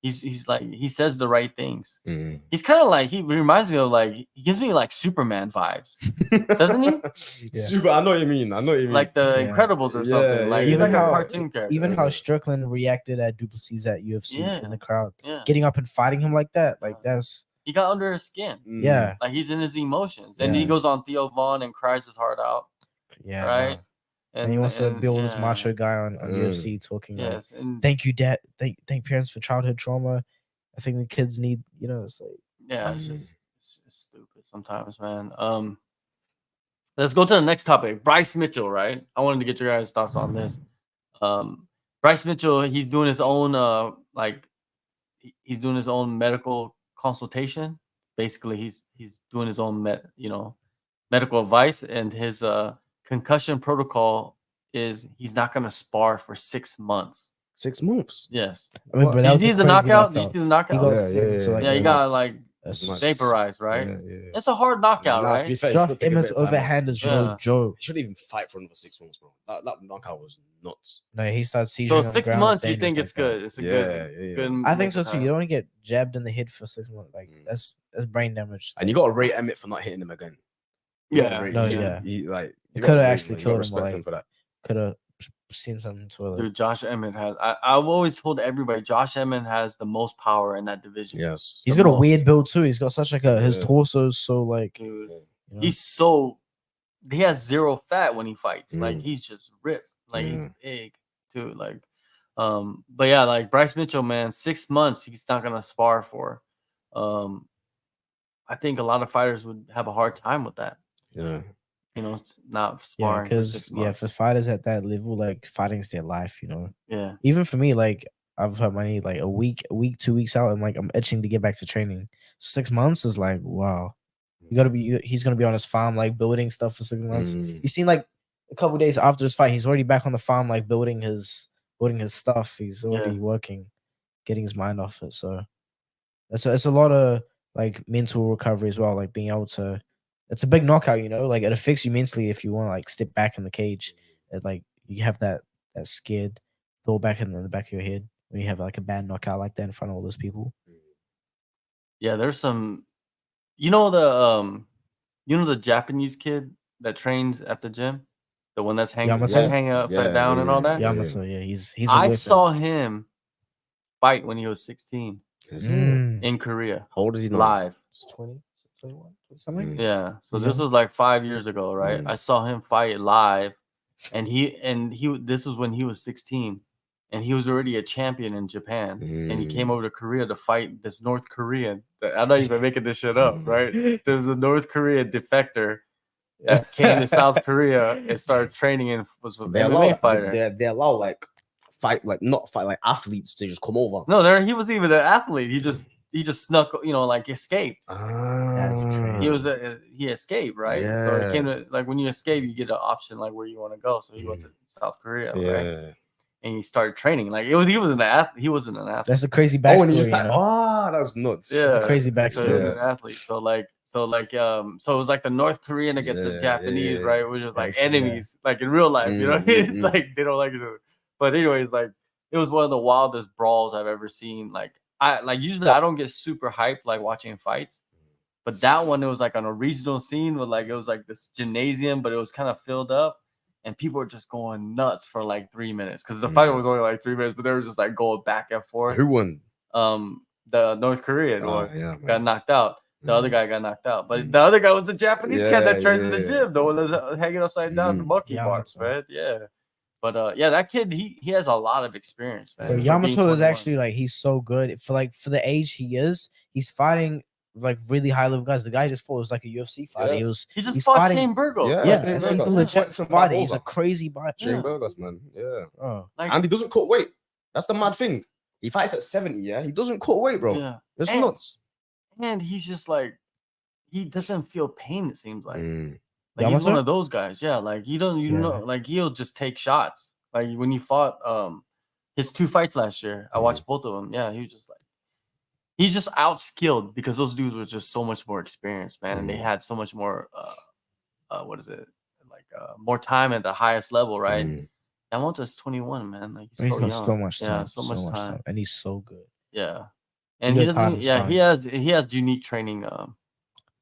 he's like he says the right things. He's kind of like he reminds me of like he gives me like Superman vibes, doesn't he? Super. I know what you mean. Like the Incredibles or something. Like he's like a cartoon character. Even how Strickland reacted at Duplessis at UFC in the crowd, Yeah. getting up and fighting him like that, like that's he got under his skin. Yeah, like he's in his emotions, and he goes on Theo Vaughn and cries his heart out. Yeah, right. No. And he wants to build this macho guy on UFC talking. Yes, like, thank you, dad. Thank parents for childhood trauma. I think the kids need, you know, it's like it's just it's stupid sometimes, man. Let's go to the next topic. Bryce Mitchell, right? I wanted to get your guys' thoughts on this. Bryce Mitchell, he's doing his own he's doing his own medical consultation. Basically, he's doing his own medical advice, and his concussion protocol is he's not going to spar for 6 months. 6 months. Yes. I mean, Did you see the knockout? Did you see the knockout? He got like vaporized, right? It's a hard knockout, right? To be fair, Josh Emmons' overhand is no joke. He shouldn't even fight for another 6 months, bro. That knockout was nuts. No, he starts seizing. So 6 months, you think it's good? It's a good. I think so too. You don't want to get jabbed in the head for 6 months. Like that's brain damage. And you got to rate Emmett for not hitting him again. He could have actually killed him. Like, for that. Could have seen something to it. Dude, Josh Emmett has. I've always told everybody, Josh Emmett has the most power in that division. Yes, he's got a weird build too. He's got such like his torso is so like. Dude, you know? He's so. He has zero fat when he fights. Like he's just ripped. Like he's big too. Like, but yeah, like Bryce Mitchell, man, 6 months he's not gonna spar for. I think a lot of fighters would have a hard time with that. Yeah. You know, it's not sparring. Because for fighters at that level, like fighting's their life, you know. Yeah. Even for me, like I've hurt my knee like a week, 2 weeks out, and like I'm itching to get back to training. 6 months is like wow. He's gonna be on his farm like building stuff for 6 months. You seen like a couple days after his fight, he's already back on the farm like building his stuff. He's already working, getting his mind off it. So it's a lot of like mental recovery as well, like being able to. It's a big knockout, you know. Like it affects you mentally if you want to like step back in the cage. Like you have that scared thought back in the back of your head when you have like a bad knockout like that in front of all those people. Yeah, there's some. You know the Japanese kid that trains at the gym, the one that's hanging upside down and all that. Yamato, he's. I saw him fight when he was 16 in Korea. How old is he now? Live. It's 20, 21, something. Yeah. So this was like 5 years ago, right? I saw him fight live, and he this was when he was 16, and he was already a champion in Japan, and he came over to Korea to fight this North Korean. I'm not even making this shit up, right? There's a North Korean defector that came to South Korea and started training and was an MMA fighter. They allow like athletes to just come over. No, he was even an athlete. He just snuck, you know, like escaped. That's crazy. He escaped, right? Yeah. So it came to like when you escape, you get an option like where you want to go. So he went to South Korea, right? And he started training. Like he wasn't an athlete. He wasn't an athlete. That's a crazy backstory. That's nuts. Yeah, that's a crazy backstory. So he was an athlete. So it was like the North Korean to get the Japanese, right? We're just like enemies, like in real life, you know what I mean? Like they don't like each other. But anyways, like it was one of the wildest brawls I've ever seen. Like usually I don't get super hyped like watching fights, but that one it was like on a regional scene with like it was like this gymnasium, but it was kind of filled up, and people were just going nuts for like 3 minutes because the fight was only like 3 minutes, but they were just like going back and forth. Who won? The North Korean one got knocked out. The other guy got knocked out, but the other guy was a Japanese kid that trains in the gym. The one that's hanging upside down the monkey bars, man. Yeah. But that kid, he has a lot of experience, man. Yamato is actually like he's so good for the age he is. He's fighting like really high level guys. The guy just fought was like a UFC fighter. Yes. He just fought Shane Burgos. He's a legit fighter. He's a crazy fighter. Shane Burgos, man. Yeah. Oh. And he doesn't cut weight. That's the mad thing. He fights at 70. Yeah, he doesn't cut weight, bro. Yeah, it's nuts. And he's just like he doesn't feel pain. It seems like. Like he's one of those guys, like he don't, know, like he'll just take shots. Like when he fought his 2 fights last year, I watched both of them. Yeah, he was just like he just outskilled because those dudes were just so much more experienced, man, and they had so much more what is it, like more time at the highest level, right? Mm. Yamamoto's 21, man. Like he's He's so got young. so much time. Yeah, so much time. And he's so good. Yeah, and he goes hard doesn't. in Yeah, sparrings. he has unique training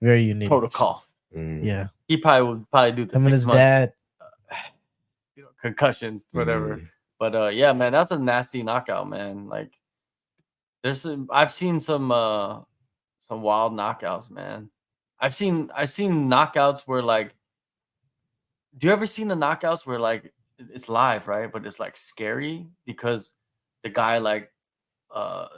Very unique. protocol. Mm. Yeah. He probably would do the Him and 6 his months, dad. you know, concussion, whatever. But yeah, man, that's a nasty knockout, man. Like I've seen some wild knockouts, man. I've seen knockouts where like, do you ever seen the knockouts where like it's live, right? But it's like scary because the guy like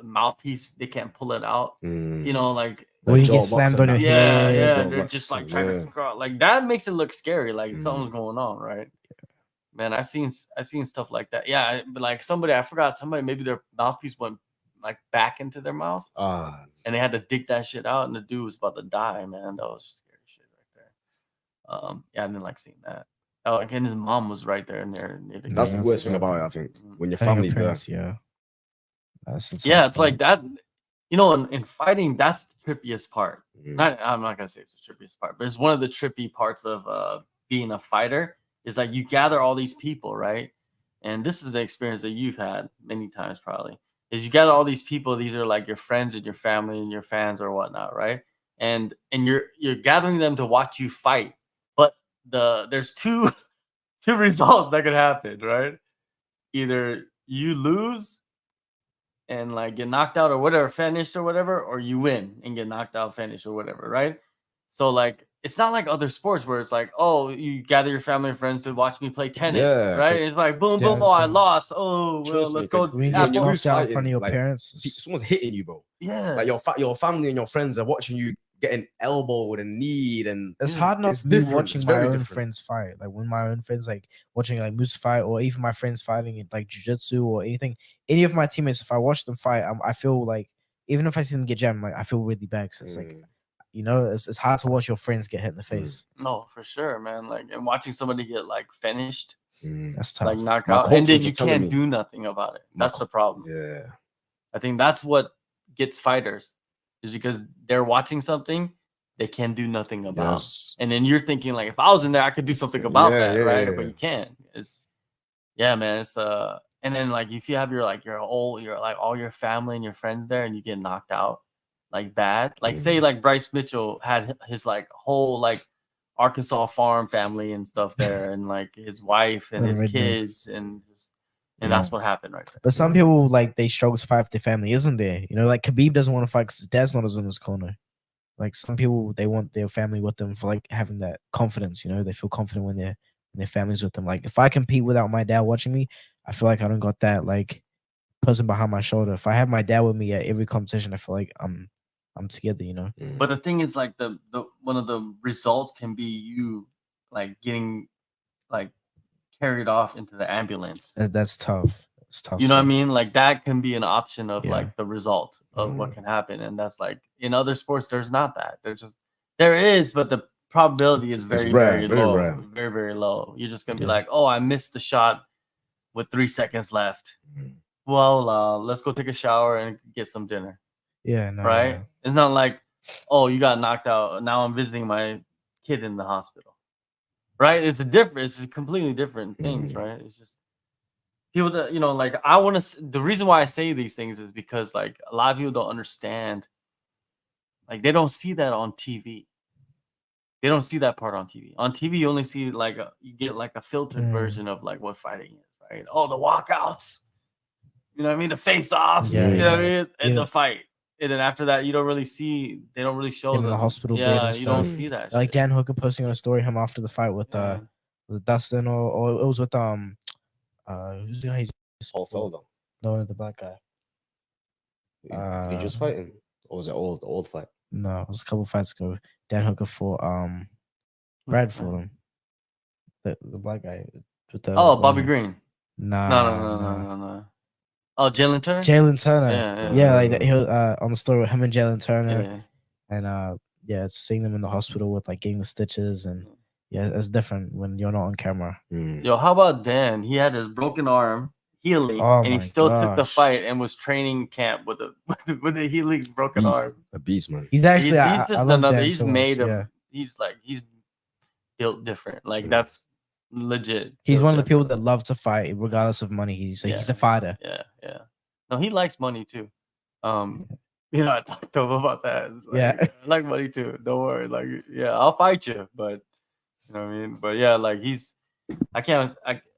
mouthpiece, they can't pull it out. You know, like When you jaw get slammed boxing, on your yeah, head. yeah, they're just like trying to figure out, like that makes it look scary, like something's going on, right? Man, I've seen stuff like that. Yeah, but like I forgot somebody, maybe their mouthpiece went like back into their mouth, and they had to dig that shit out, and the dude was about to die. Man, that was scary shit right there. Yeah, I didn't like seeing that. Oh, again, his mom was right there and there. That's the worst thing about it, I think, when your family's there. Yeah, yeah, it's like that. You know, in fighting, that's the trippiest part. I'm not gonna say it's the trippiest part, but it's one of the trippy parts of being a fighter. Is like you gather all these people, right? And this is the experience that you've had many times, probably. Is you gather all these people. These are like your friends and your family and your fans or whatnot, right? And you're gathering them to watch you fight. But there's two results that could happen, right? Either you lose and like get knocked out or whatever, finished or whatever, or you win and get knocked out, finished or whatever, right? So like it's not like other sports where it's like, oh, you gather your family and friends to watch me play tennis, right? It's like boom, boom, oh, I lost. Oh, well, let's go. When you get knocked out in front of your parents, someone's hitting you, bro. Yeah, like your family and your friends are watching you getting elbowed and kneed, and it's hard enough me watching my own friends fight. Like when my own friends like watching like Musa fight, or even my friends fighting in like jiu-jitsu or anything. Any of my teammates, if I watch them fight, I feel like even if I see them get jammed, like I feel really bad. Cause it's like, you know, it's hard to watch your friends get hit in the face. No, for sure, man. Like, and watching somebody get like finished, that's tough. like knocked out, and then you can't do nothing about it. That's the problem. Yeah, I think that's what gets fighters, is because they're watching something they can't do nothing about, and then you're thinking like, if I was in there, I could do something about that, right? But you can't. Man. It's and then like if you have your all your family and your friends there, and you get knocked out. Like bad, like say like Bryce Mitchell had his like whole like Arkansas farm family and stuff there, and like his wife and his kids, and that's what happened right there. But some people like they struggle to fight with their family, isn't there? You know, like Khabib doesn't want to fight because his dad's not in his corner. Like some people, they want their family with them for like having that confidence. You know, they feel confident when their family's with them. Like if I compete without my dad watching me, I feel like I don't got that like person behind my shoulder. If I have my dad with me at every competition, I feel like I'm together, you know. But the thing is, like the one of the results can be you like getting like carried off into the ambulance. That's tough. It's tough. You know what I mean? Like that can be an option of like the result of what can happen, and that's like in other sports. There's not that. There is, but the probability is very low. Very, very low. You're just gonna be like, oh, I missed the shot with 3 seconds left. Well, let's go take a shower and get some dinner. Yeah, no, right. No. It's not like, oh, you got knocked out. Now I'm visiting my kid in the hospital. Right? It's completely different things, right? It's just people that, you know, like the reason why I say these things is because like a lot of people don't understand. Like they don't see that on TV. They don't see that part on TV. On TV, you only see like you get like a filtered version of like what fighting is, right? Oh, the walkouts. You know what I mean? The face-offs. You know what I mean? And the fight. And then after that, you don't really see. They don't really show him in the hospital bed. Yeah, and you stuff. don't see that. Like shit. Dan Hooker posting on a story him after the fight with Dustin, or it was with who's the guy? Paul Felder. No, the black guy. He just fighting, or was it old fight? No, it was a couple fights ago. Dan Hooker fought Brad fought him. The black guy with the Bobby Green. No. Oh, Jalen Turner. Yeah, like he on the story with him and Jalen Turner, and it's seeing them in the hospital with like getting the stitches, and it's different when you're not on camera. Yo, how about Dan? He had his broken arm healing, and he still took the fight and was training camp with a healing broken arm. A beast, man. He's actually he's made of. He's built different. Like that's legit. He's built one of the people different. that love to fight regardless of money. He's a fighter. Yeah. No, he likes money too. You know, I talked to him about that. It's like, Yeah. I like money too. Don't worry. Like, yeah, I'll fight you, but you know what I mean. But yeah, like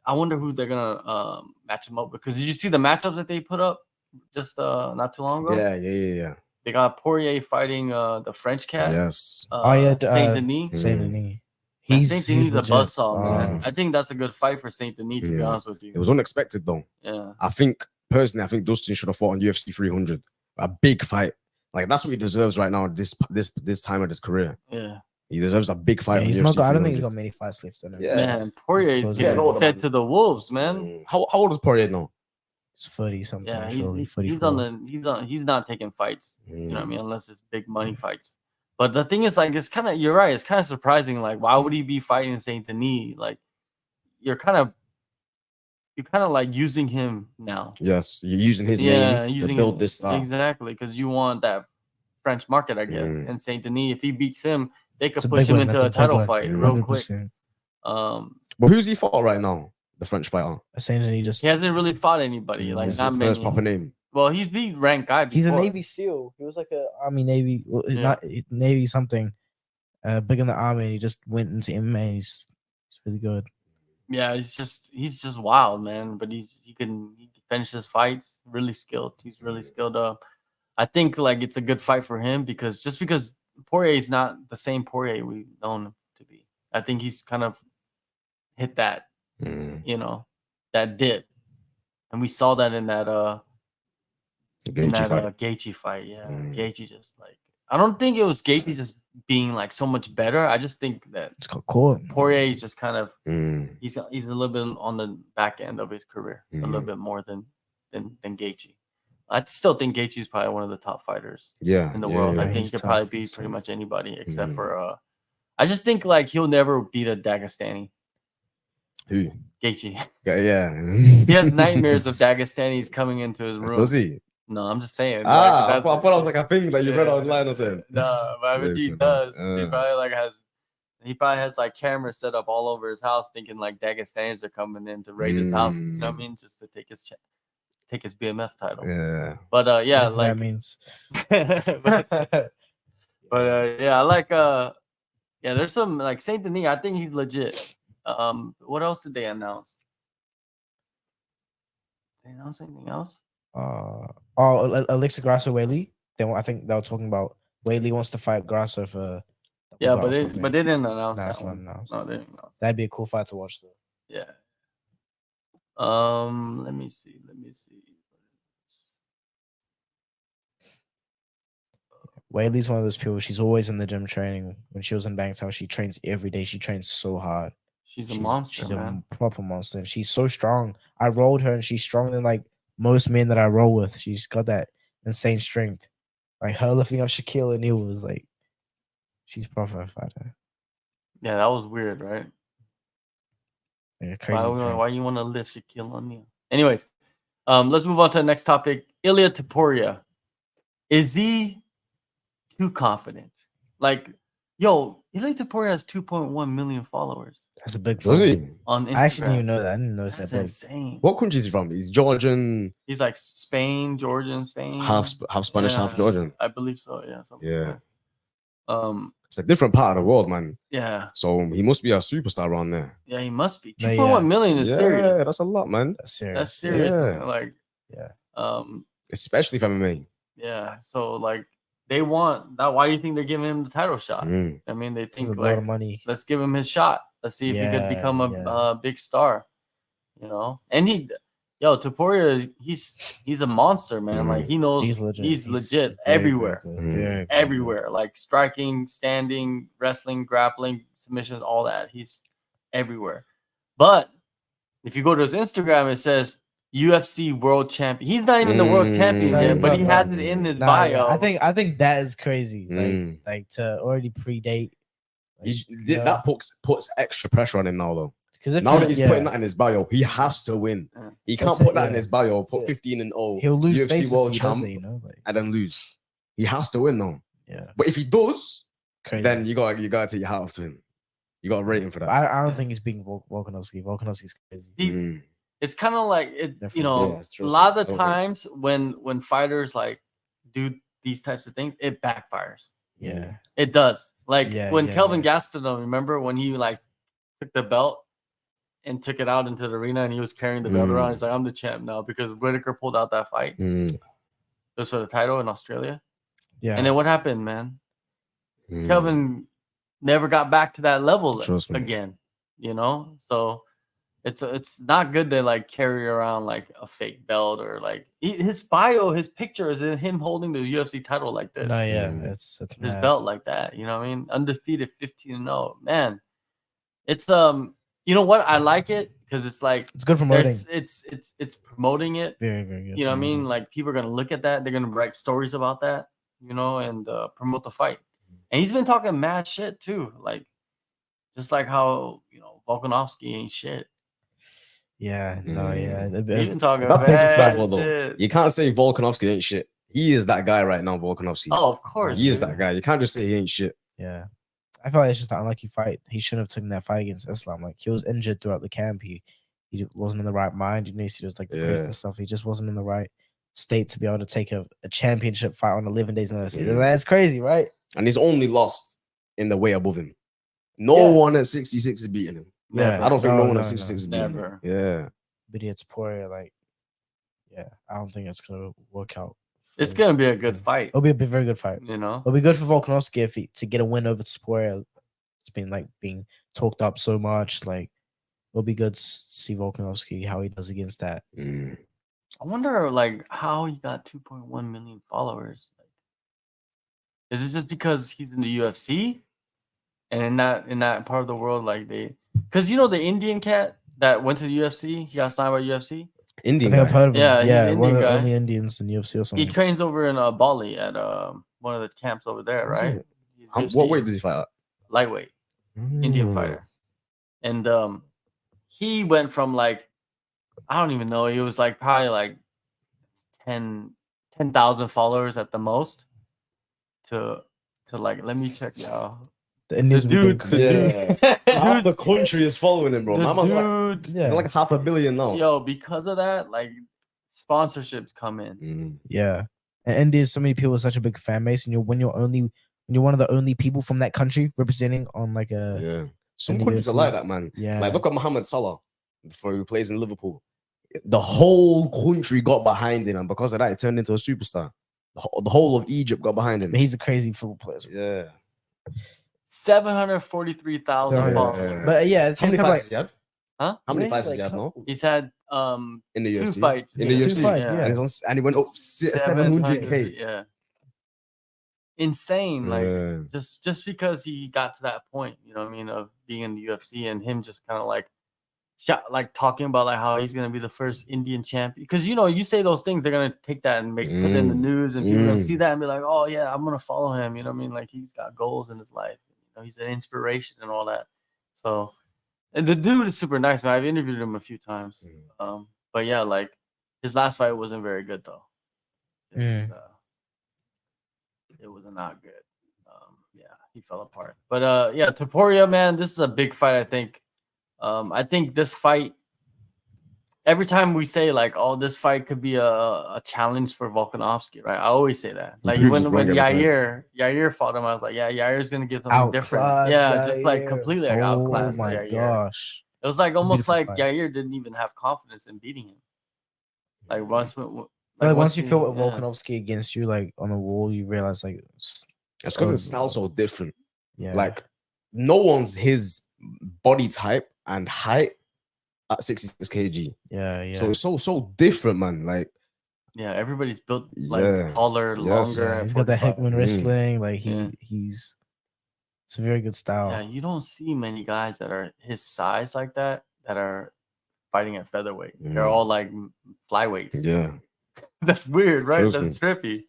I wonder who they're gonna match him up with, because did you see the matchups that they put up just not too long ago? Yeah. They got Poirier fighting the French cat. Yes. Saint Denis. Saint Denis. Saint Denis is a legit. buzzsaw, man. I think that's a good fight for Saint Denis, to be honest with you. It was unexpected though. Yeah. I think Dustin should have fought on UFC 300. A big fight. Like that's what he deserves right now. This time of his career. Yeah. He deserves a big fight. Yeah, he's not. I don't think he's got many fights left in him. Yeah. Man, Poirier is getting older, fed man. to the wolves, man. How old is Poirier now? He's 30 something. Yeah, he's not taking fights. You know what I mean? Unless it's big money fights. But the thing is, like, you're right. It's kind of surprising. Like, why would he be fighting Saint Denis? Like, you're kind of like using him now. Yes, you're using his name to build this stuff. Exactly, because you want that French market, I guess. And Saint Denis, if he beats him, they could push him into a title fight real quick. But who's he fought right now? The French fighter. Saint Denis he hasn't really fought anybody. Like, not many. First proper name. Well, he's beat ranked guy before. He's a Navy SEAL. He was like a Army Navy, not Navy something, big in the Army. And he just went into MMA. He's really good. Yeah, he's just wild, man. But he finishes fights. Really skilled. He's really skilled up. I think like it's a good fight for him because Poirier is not the same Poirier we've known him to be. I think he's kind of hit that, that dip, and we saw that in that Gaethje fight. Yeah, Gaethje just like, I don't think it was Gaethje just being like so much better. I just think that it's cool. Poirier just kind of he's a little bit on the back end of his career, a little bit more than Gaethje. I still think Gaethje is probably one of the top fighters in the world. I think he could probably beat pretty much anybody except for I just think like he'll never beat a Dagestani. Who? Gaethje. Yeah. He has nightmares of Dagestanis coming into his room. Does he? No, I'm just saying. I thought I was like a thing that you read online or something. No, but I mean, he does. He probably has like cameras set up all over his house, thinking like Dagestanis are coming in to raid his house. You know what I mean? Just to take his BMF title. Yeah. But like that means. but yeah, I like there's some like Saint Denis. I think he's legit. What else did they announce? Did they announce anything else? Alexa Grasso Whaley. I think they were talking about Whaley wants to fight Grasso for. Yeah, but they didn't announce that one. No, they didn't announce. That'd be a cool fight to watch, though. Yeah. Let me see. Whaley's one of those people. She's always in the gym training. When she was in Bangkok, she trains every day. She trains so hard. She's a monster. She's man. a proper monster. And she's so strong. I rolled her, and she's stronger than like most men that I roll with. She's got that insane strength. Like her lifting up Shaquille O'Neal was like, she's proper fighter. Yeah, that was weird, right? Yeah, crazy. Why you want to lift Shaquille O'Neal? Anyways, let's move on to the next topic. Ilia Topuria. Is he too confident? Like, yo, Ilia Topuria has 2.1 million followers. That's a big. Does he? On Instagram. I actually didn't even know that. I didn't know That's that. insane. What country is he from? He's Georgian. He's like Spain, Georgian, Spain. Half Spanish, half Georgian. I believe so. Yeah. Yeah. Like it's a different part of the world, man. Yeah. So he must be a superstar around there. Yeah, he must be. 2.1 million is serious. Yeah, that's a lot, man. That's serious. That's serious. Yeah. Man. Like, especially for MMA. Yeah. So like they want that. Why do you think they're giving him the title shot? I mean, they think a lot like, of money. Let's give him his shot. Let's see if he could become a big star. You know, and Topuria, he's a monster, man. Like he knows he's legit everywhere. Everywhere. Like striking, standing, wrestling, grappling, submissions, all that. He's everywhere. But if you go to his Instagram, it says UFC world champion. He's not even the world champion yet, but he has it in his bio. I think that is crazy. Like to already predate. That puts extra pressure on him now, though. Because now that he's putting that in his bio, he has to win. He can't put that in his bio. Put 15-0. He'll lose UFC world champ, and then lose. He has to win, though. Yeah. But if he does, crazy. then you gotta take your hat off to him. You got to rate him for that. I don't think he's beating Volkanovski. Volkanovski's crazy. It's kind of like it, Different. you know, Yeah, it's a lot of the true. times when fighters like do these types of things, it backfires. Yeah. It does. Like Yeah, when yeah, Kelvin yeah. Gastelum, remember when he like took the belt and took it out into the arena and he was carrying the belt around. He's like, I'm the champ now because Whitaker pulled out that fight. It was for the title in Australia. Yeah. And then what happened, man? Kelvin never got back to that level Trust me. again, you know? So it's not good to like carry around like a fake belt or like his bio, his picture is in him holding the UFC title like this. No, yeah, it's His mad. belt like that, you know what I mean? Undefeated 15-0. Man, it's you know what? I like it because it's like It's good promoting. it's promoting it. Very, very good. You know what I mean? Like people are gonna look at that, they're gonna write stories about that, you know, and promote the fight. And he's been talking mad shit too, like just like how you know Volkanovski ain't shit. Yeah, no, yeah. He's been talking That takes us back, bad though. shit. You can't say Volkanovski ain't shit. He is that guy right now, Volkanovski. Oh, of course. He is dude. that guy. You can't just say he ain't shit. Yeah. I feel like it's just an unlucky fight. He shouldn't have taken that fight against Islam. Like he was injured throughout the camp. He wasn't in the right mind. You know, he was like depressed and stuff. He just wasn't in the right state to be able to take a championship fight on 11 days notice. That's crazy, right? And he's only lost in the way above him. No one at 66 is beating him. Never. I don't think no one no, at 66 is beating him. Never. Yeah. But it's Topuria, like, yeah, I don't think it's gonna work out. It's gonna be a good fight. It'll be a very good fight. You know, It'll be good for Volkanovski to get a win over Topuria. It's been like being talked up so much. Like, it'll be good to see Volkanovski how he does against that. I wonder like how he got 2.1 million followers. Is it just because he's in the UFC, and in that part of the world, like because you know the Indian cat that went to the UFC, he got signed by UFC. Indian I think guy. I've heard of him. Yeah, Yeah, he's an one of the Indian guy. only Indians in UFC or something. He trains over in Bali at one of the camps over there, Is right? it? He's What UFC weight does he fight at? lightweight. Indian fighter. And he went from like I don't even know, he was like probably like 10,000 followers at the most to like let me check y'all. The Indians dude, Half the country is following him, bro. The My man's dude, he's like 500 million now. yo, because of that, like sponsorships come in. Yeah, and India, so many people with such a big fan base, and when you're one of the only people from that country representing on like a Some India countries are is like that, man. Yeah, Like look at Mohamed Salah before he plays in Liverpool. The whole country got behind him, and because of that, he turned into a superstar. The whole of Egypt got behind him. but he's a crazy football player. Yeah. 743,000 followers. But yeah, it's How many like, fights he had? Huh? How many Yeah, fights like, has he had now? He's had In the two UFC? fights. In the Two UFC. fights, yeah. And he went up 700K. Yeah. Insane. Like Yeah. just because he got to that point, you know what I mean, of being in the UFC and him just kind of like talking about like how he's gonna be the first Indian champion. Because you know, you say those things, they're gonna take that and put it in the news, and people are gonna see that and be like, oh yeah, I'm gonna follow him. You know what I mean? Like he's got goals in his life. You know, he's an inspiration and all that. So and the dude is super nice, man. I've interviewed him a few times. But yeah, like his last fight wasn't very good though. It was not good. Yeah, he fell apart. But yeah, Topuria, man, this is a big fight, I think. I think this fight, every time we say like, oh, this fight could be a challenge for Volkanovski, right? I always say that. Like when Yair fought him, I was like, yeah, Yair's gonna give something different. Yeah, just like completely like outclassed Yair. Gosh. It was like almost Beautiful like fight. Yair didn't even have confidence in beating him. Like once you put Volkanovski against you, like on the wall, you realize like It's because his style's so different. Yeah, Like no one's his body type and height at 66 kg. yeah. So it's so different, man. Like yeah, everybody's built like taller, longer. He's got that Hickman wrestling. Like he's it's a very good style. Yeah, you don't see many guys that are his size like that are fighting at featherweight. They're all like flyweights. Yeah. That's weird, right? That's trippy.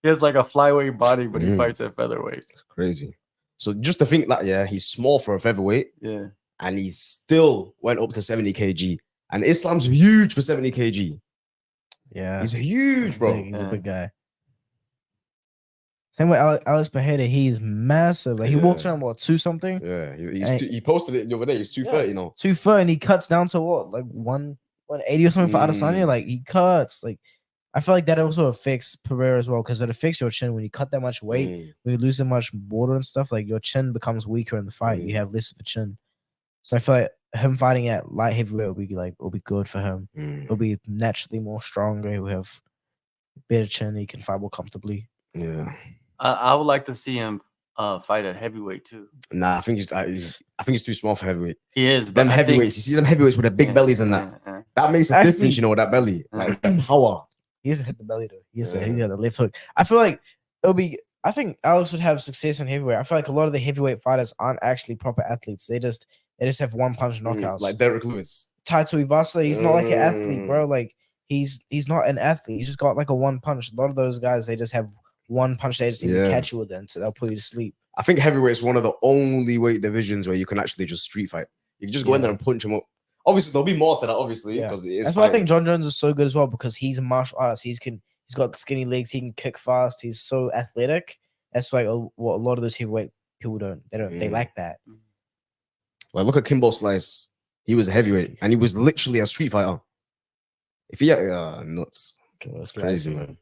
He has like a flyweight body, but he fights at featherweight. It's crazy. So just to think that, he's small for a featherweight. Yeah. And he still went up to 70 kg. And Islam's huge for 70 kg. Yeah. He's huge, bro. He's a big guy. Same with Alex Pereira. He's massive. Like he walks Yeah. around what 2 something. Yeah, And- he posted it the other day. He's 230 now. 230, and he cuts down to what, like 180 or something for Adesanya. Like he cuts. Like I feel like that also affects Pereira as well, because it affects your chin when you cut that much weight. When you lose that much water and stuff, like your chin becomes weaker in the fight. You have less of a chin. So I feel like him fighting at light heavyweight will be good for him. He'll be naturally more stronger. He'll have better chin. He can fight more comfortably. Yeah. I would like to see him fight at heavyweight too. Nah, I think he's too small for heavyweight. He is. Them heavyweights, you see them heavyweights with the big bellies and that. That makes a difference, you know, that belly. Like the power. He hasn't hit the belly though. He got the left hook. I feel like it'll be. I think Alex would have success in heavyweight. I feel like a lot of the heavyweight fighters aren't actually proper athletes. They just have one punch knockouts. Like Derek Lewis. Taito Ivasa, he's not like an athlete, bro. Like he's not an athlete. He's just got like a one punch. A lot of those guys, they just have one punch. They just even catch you with it, so they'll put you to sleep. I think heavyweight is one of the only weight divisions where you can actually just street fight. You can just go in there and punch him up. Obviously, there'll be more to that, obviously, because it is. That's why I think John Jones is so good as well, because he's a martial artist. He's got skinny legs. He can kick fast. He's so athletic. That's like what a lot of those heavyweight people don't. They lack that. Like look at Kimbo Slice. He was a heavyweight, and he was literally a street fighter. If he nuts, it's crazy, man.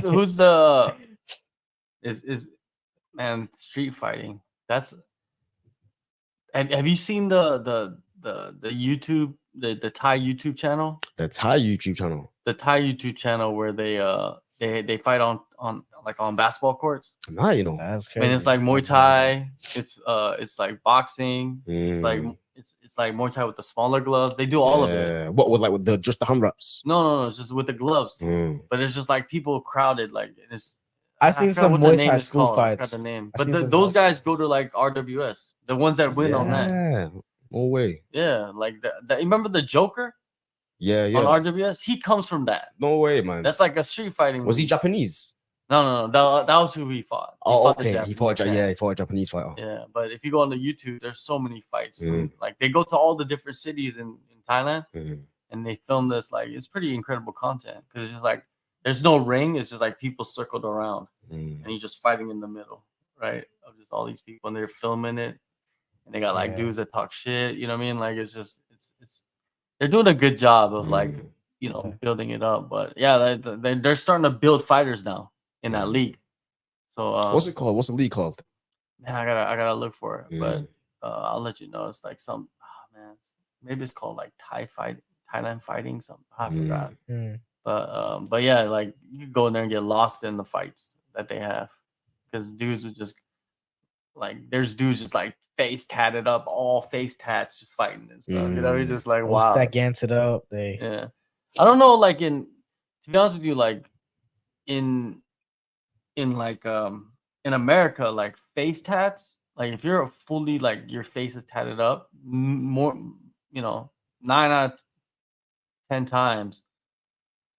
Who's the is man street fighting? That's have you seen the YouTube the Thai YouTube channel? The Thai YouTube channel. The Thai YouTube channel where they fight on basketball courts. Nah, you know. That's crazy. And it's like Muay Thai. It's like boxing. It's like Muay Thai with the smaller gloves. They do all of it. What with just the hand wraps? No, it's just with the gloves. But it's just like people crowded. Like it's. I've seen some Muay Thai school fights. The name, but those guys go to like RWS. The ones that win on that. Yeah, no way. Yeah, like that. Remember the Joker? Yeah. On RWS, he comes from that. No way, man. That's like a street fighting. Was he Japanese? No. That was who he fought. He fought a Japanese fighter. Yeah, but if you go on the YouTube, there's so many fights. Like they go to all the different cities in Thailand, and they film this. Like it's pretty incredible content, because it's just like there's no ring. It's just like people circled around, and you're just fighting in the middle, right? Of just all these people, and they're filming it, and they got like dudes that talk shit. You know what I mean? Like it's they're doing a good job of like building it up. But yeah, they're starting to build fighters now in that league. So what's it called? What's the league called? Man, I gotta look for it, but I'll let you know. It's like maybe it's called like Thailand fighting something. I forgot. But yeah, like you can go in there and get lost in the fights that they have, because dudes are just like there's dudes just like face tatted up, all face tats, just fighting and stuff. You know, you're just like wow, that gans it up. I don't know, like to be honest with you, like in America, like face tats, like if you're fully like your face is tatted up, more 9 out of 10 times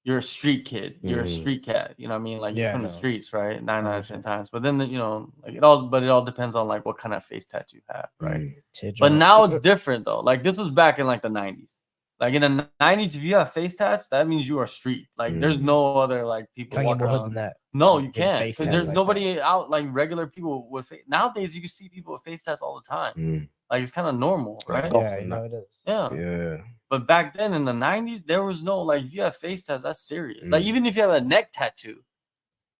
you're a street kid, you're a street cat, you know what I mean? Like you're from the streets, right? 9 out of 10 times. But then like it all depends on like what kind of face tat you have, right? But now it's different though. Like this was back in like the 90s. Like in the 90s, if you have face tats, that means you are street. Like there's no other like people walk around. Than that. No, you can't, because there's nobody out like regular people with face. Nowadays you can see people with face tats all the time. Like it's kind of normal, right? Yeah, it is. Yeah. But back then in the 90s, there was no like if you have face tats, that's serious. Like even if you have a neck tattoo,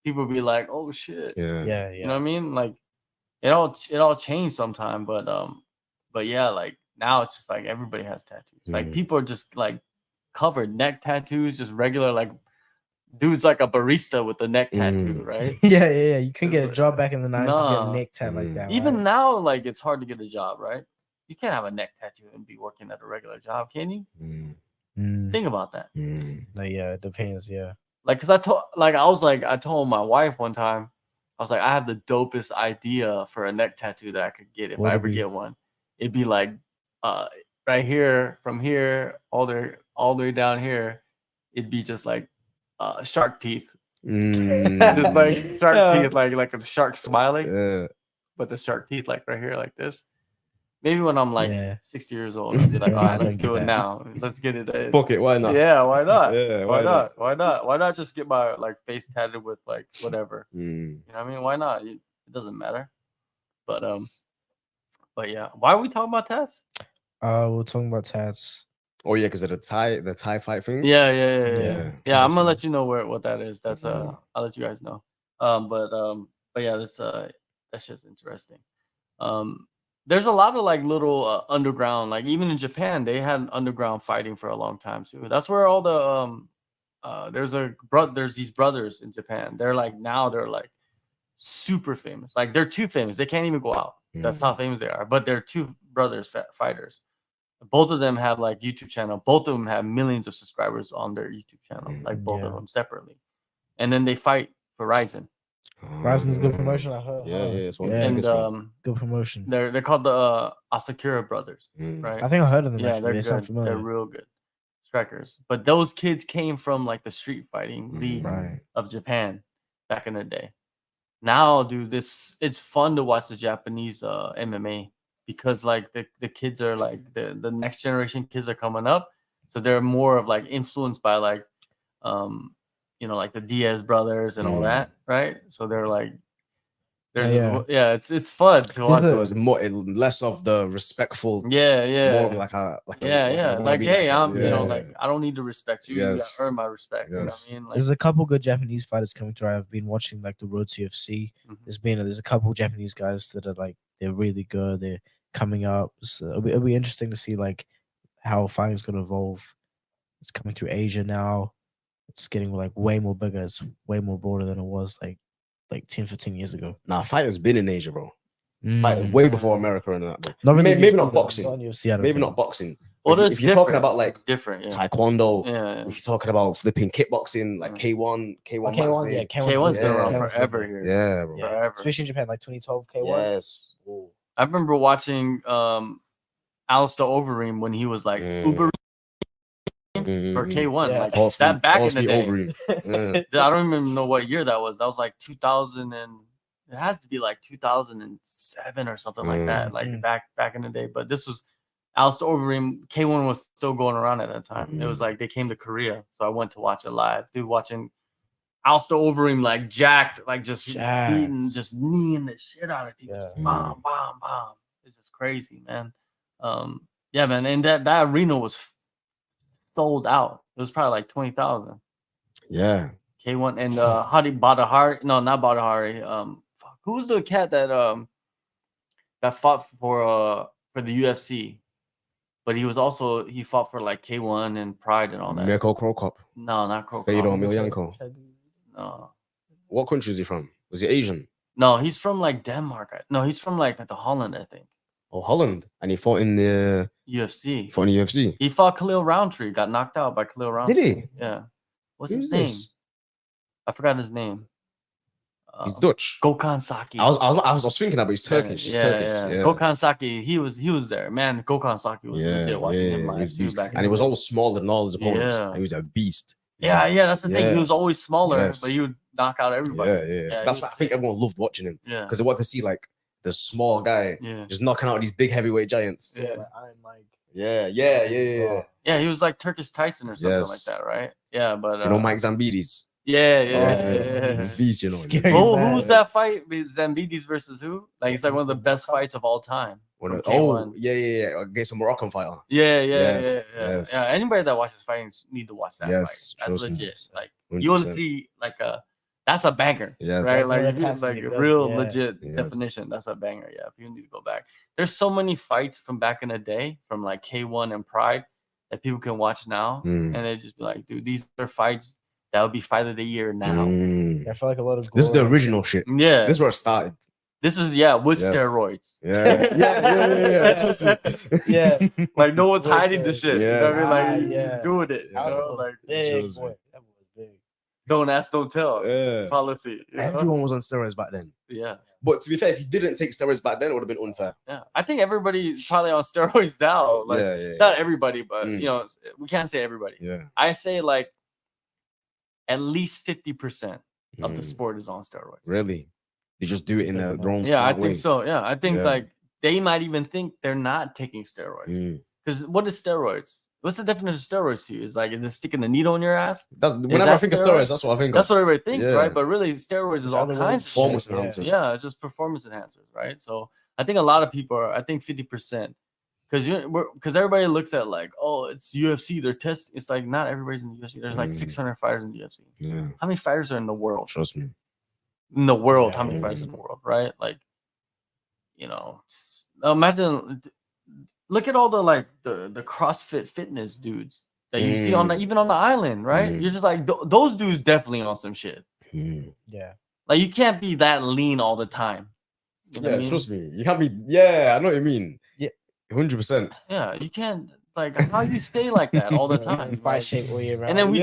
people would be like, "Oh shit." Yeah. You know what I mean? Like it all changed sometime, but yeah, like now it's just like everybody has tattoos. Like people are just like covered neck tattoos, just regular like dudes like a barista with a neck tattoo, right? Yeah. You couldn't get a job back in the 90s if you had a neck tat like that. Even now, like it's hard to get a job, right? You can't have a neck tattoo and be working at a regular job, can you? Think about that. Like, yeah, it depends. Yeah. Like, cause I told my wife one time, I was like, I have the dopest idea for a neck tattoo that I could get if I ever get one. It'd be like, right here, from here, all the way down here, it'd be just like, shark teeth. Just like shark teeth, like a shark smiling. But the shark teeth, like right here, like this. Maybe when I'm like Yeah. 60 years old, I'll be like, Yeah, all I right, let's don't get do it that. now. Let's get it. Fuck it, why not? Yeah, why not? Yeah, why why not? not? Why not? Why not just get my like face tatted with like whatever? Mm. You know what I mean? Why not? It doesn't matter. But yeah. Why are we talking about tats? We're talking about tats. Oh yeah, because of the Thai fight thing. Yeah. Yeah, I'm gonna KFC. let you know what that is. That's I'll let you guys know. But yeah, that's just interesting. There's a lot of like little underground, like even in Japan, they had underground fighting for a long time too. That's where all the there's these brothers in Japan. They're like super famous. Like they're too famous. They can't even go out. That's how famous they are. But they're two brothers fighters. Both of them have like YouTube channel. Both of them have millions of subscribers on their YouTube channel. Like both of them separately, and then they fight for Ryzen. Ryzen's good promotion. I heard. Yeah, it's one of Yeah. the And biggest one. Good promotion. they're called the Asakura brothers, right? I think I heard of them. Yeah, actually. they're They sound good. familiar. They're real good strikers. But those kids came from like the street fighting league Right. of Japan back in the day. Now, dude, it's fun to watch the Japanese MMA because like the kids are like the next generation kids are coming up, so they're more of like influenced by like like the Diaz brothers and all that, right? So they're like it's fun to watch. So it's more less of the respectful. Yeah. More of like a Like hey, I'm like I don't need to respect you. Yes. You gotta earn my respect. Yes. You know what I mean? Like, There's a couple good Japanese fighters coming through. I've been watching like the Road to UFC. There's a couple Japanese guys that are like they're really good. They're coming up. So it'll be interesting to see like how fighting's gonna evolve. It's coming through Asia now. It's getting like way more bigger. It's way more broader than it was like 10, 15 years ago. Nah, fighting's been in Asia, bro. Fighting way before America and that, bro. Not really maybe UFC, not though. boxing. Not on UFC, I don't Maybe think. not boxing. well, If you're talking about like different, taekwondo, yeah. if you're talking about flipping kickboxing, like K1, K1, yeah, K1's been around K1's forever been here. Yeah, bro. Yeah, Forever. especially in Japan, like 2012 K1. Yes. Ooh. I remember watching Alistair Overeem when he was like Uber for K1, Yeah. like that back in the day. Yeah. I don't even know what year that was. That was like 2000 and it has to be like 2007 or something like that. Like back in the day. But this was Alistair Overeem. K1 was still going around at that time. It was like they came to Korea, so I went to watch it live. Dude, watching Alistair Overeem like jacked, like just beating, just kneeing the shit out of people. Yeah. Just bomb. It's just crazy, man. Yeah, man. And that arena was sold out. It was probably like 20,000. Yeah. K1 and Hadi Badahari. No, not Badahari. Who was the cat that fought for the UFC? But he fought for like K1 and Pride and all that. Mirko Krokop. No, not Krokop. Fedor Emelianenko. No. What country is he from? Was he Asian? No, he's from like Denmark. No, he's from like the Holland, I think. Oh, Holland. And he fought in the UFC. Fought in the UFC. He fought Khalil Roundtree. Got knocked out by Khalil Roundtree. Did he? Yeah. What's Who's his name? this? I forgot his name. He's Dutch. Gokhan Saki. I was thinking that, but he's Turkish. He's Turkish. Yeah. Gokhan Saki. He was there, man. Gokhan Saki was legit watching him live too back. And he was always smaller than all his opponents. Yeah. And he was a beast. Yeah. That's the thing. He was always smaller, Yes. but he would knock out everybody. Yeah. That's why I think everyone loved watching him. Yeah. Because they wanted to see like the small guy just knocking out these big heavyweight giants. Yeah, like Iron Mike. Yeah. Yeah, he was like Turkish Tyson or something like that, right? Yeah, but you know Mike Zambides. Yeah. Beast, you know. Scary. Who was that fight with Zambides versus who? Like it's like one of the best fights of all time. Yeah. Against a Moroccan fighter. Yeah. Anybody that watches fighting need to watch that fight. That's legit. Like 100%. You want to see like that's a banger, right? Like a real legit definition. That's a banger. Yeah, people need to go back. There's so many fights from back in the day, from like K1 and Pride, that people can watch now, and they just be like, dude, these are fights that would be fight of the year now. I feel like a lot of this is the original shit. Yeah, this is where it started. This is with steroids. Yeah. Trust me. Yeah, like no one's hiding the shit. Yeah. You know what I mean? Like just doing it. You That know, was like big, boy. That was big. Don't ask, don't tell. Yeah. Policy. You know? Everyone was on steroids back then. Yeah. But to be fair, if you didn't take steroids back then, it would have been unfair. Yeah. I think everybody's probably on steroids now. Like not everybody, but you know, we can't say everybody. Yeah. I say like at least 50% of the sport is on steroids. Really? They just do it in their own I way. think so. Yeah. I think like they might even think they're not taking steroids. Because what is steroids? What's the definition of steroids to you? Is it sticking the needle in your ass? Whenever I think of steroids, that's what I think That's of. what everybody thinks, right? But really, steroids is all kinds of performance enhancers. Yeah, it's just performance enhancers, right? So I think a lot of people are, I think 50%, because everybody looks at like, oh, it's UFC, they're testing. It's like not everybody's in the UFC. There's like 600 fighters in the UFC. Yeah. How many fighters are in the world? Trust me. In the world, how many fighters in the world, right? Like, imagine, look at all the like the CrossFit fitness dudes that you see on even on the island, right? You're just like those dudes definitely on some shit. Yeah, like you can't be that lean all the time. You know what I mean? Trust me, you can't be. Yeah, I know what you mean. Yeah, 100%. Yeah, you can't. Like, how you stay like that all the time? Fight shape all year round. And then we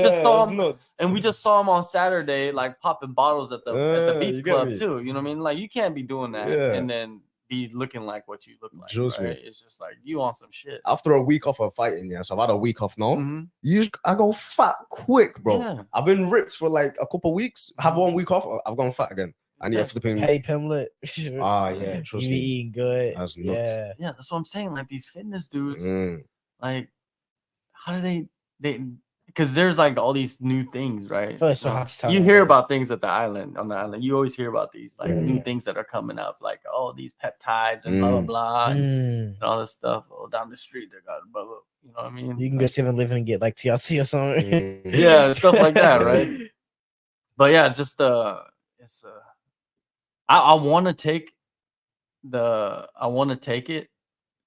just saw him on Saturday, like popping bottles at the beach club too. You know what I mean? Like, you can't be doing that and then be looking like what you look like. Right? It's just like you on some shit. After a week off of fighting, so I've had a week off now. I go fat quick, bro. Yeah. I've been ripped for like a couple weeks. Have 1 week off, I've gone fat again. I need flipping. Hey, Pimlet. Yeah, trust me. You be eating good. That's nuts. Yeah, that's what I'm saying. Like these fitness dudes, like, how do they? Because there's like all these new things, right? So hot to tell you hear about things on the island. You always hear about these like new things that are coming up, like these peptides and blah blah blah and all this stuff. Oh, down the street they got blah blah. You know what I mean? You can go 7-Eleven and get like TLC or something. Yeah, stuff like that, right? But yeah, just I want to take it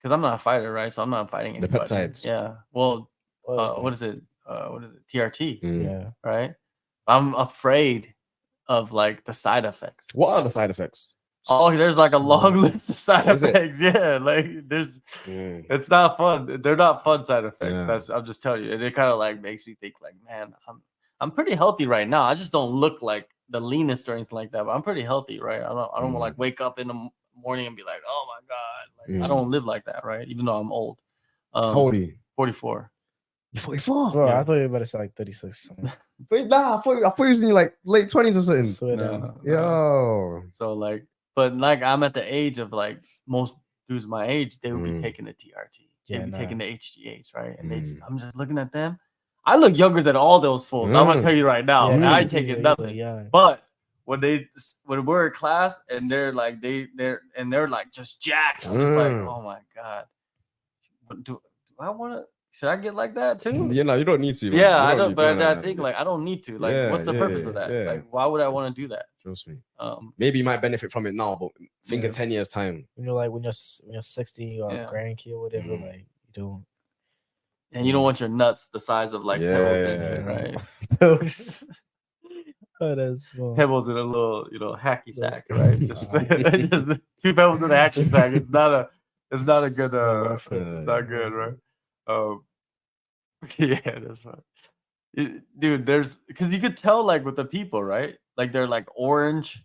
because I'm not a fighter, right? So I'm not fighting anybody. The peptides. Yeah. Well, what is it? TRT. Yeah. Right. I'm afraid of like the side effects. What are the side effects? Oh, there's like a long list of side effects. Yeah, like there's. It's not fun. They're not fun side effects. I'm just telling you. And it kind of like makes me think like, man, I'm pretty healthy right now. I just don't look like the leanest or anything like that, but I'm pretty healthy, right? I don't want to like wake up in the morning and be like, oh my god, like I don't live like that, right? Even though I'm old. How old are you? 44. You're 44? Bro, I thought you were about to say like 36. But nah, I thought you was in like late 20s or something. No. Yo. So like, but like I'm at the age of like most dudes my age, they would be taking the TRT. They'd be taking the HGH, right? And I'm just looking at them. I look younger than all those fools. I'm gonna tell you right now. I ain't taking nothing. But when we're in class and they're like just jacked, I'm just like, oh my god. Do I want to? Should I get like that too? Yeah, no, you don't need to. Man. Yeah, I don't. But I think like I don't need to. Like, what's the purpose of that? Like, why would I want to do that? Trust me. Maybe you might benefit from it now, but think in 10 years' time. When you're 60 or grandkid or whatever, like you don't. And you don't want your nuts the size of like pebbles, right? That's small. Pebbles in a little, hacky sack, right? just 2 pebbles in a hacky sack. It's not a good. It's not good, right? Yeah, that's fine. Dude, because you could tell like with the people, right? Like they're like orange.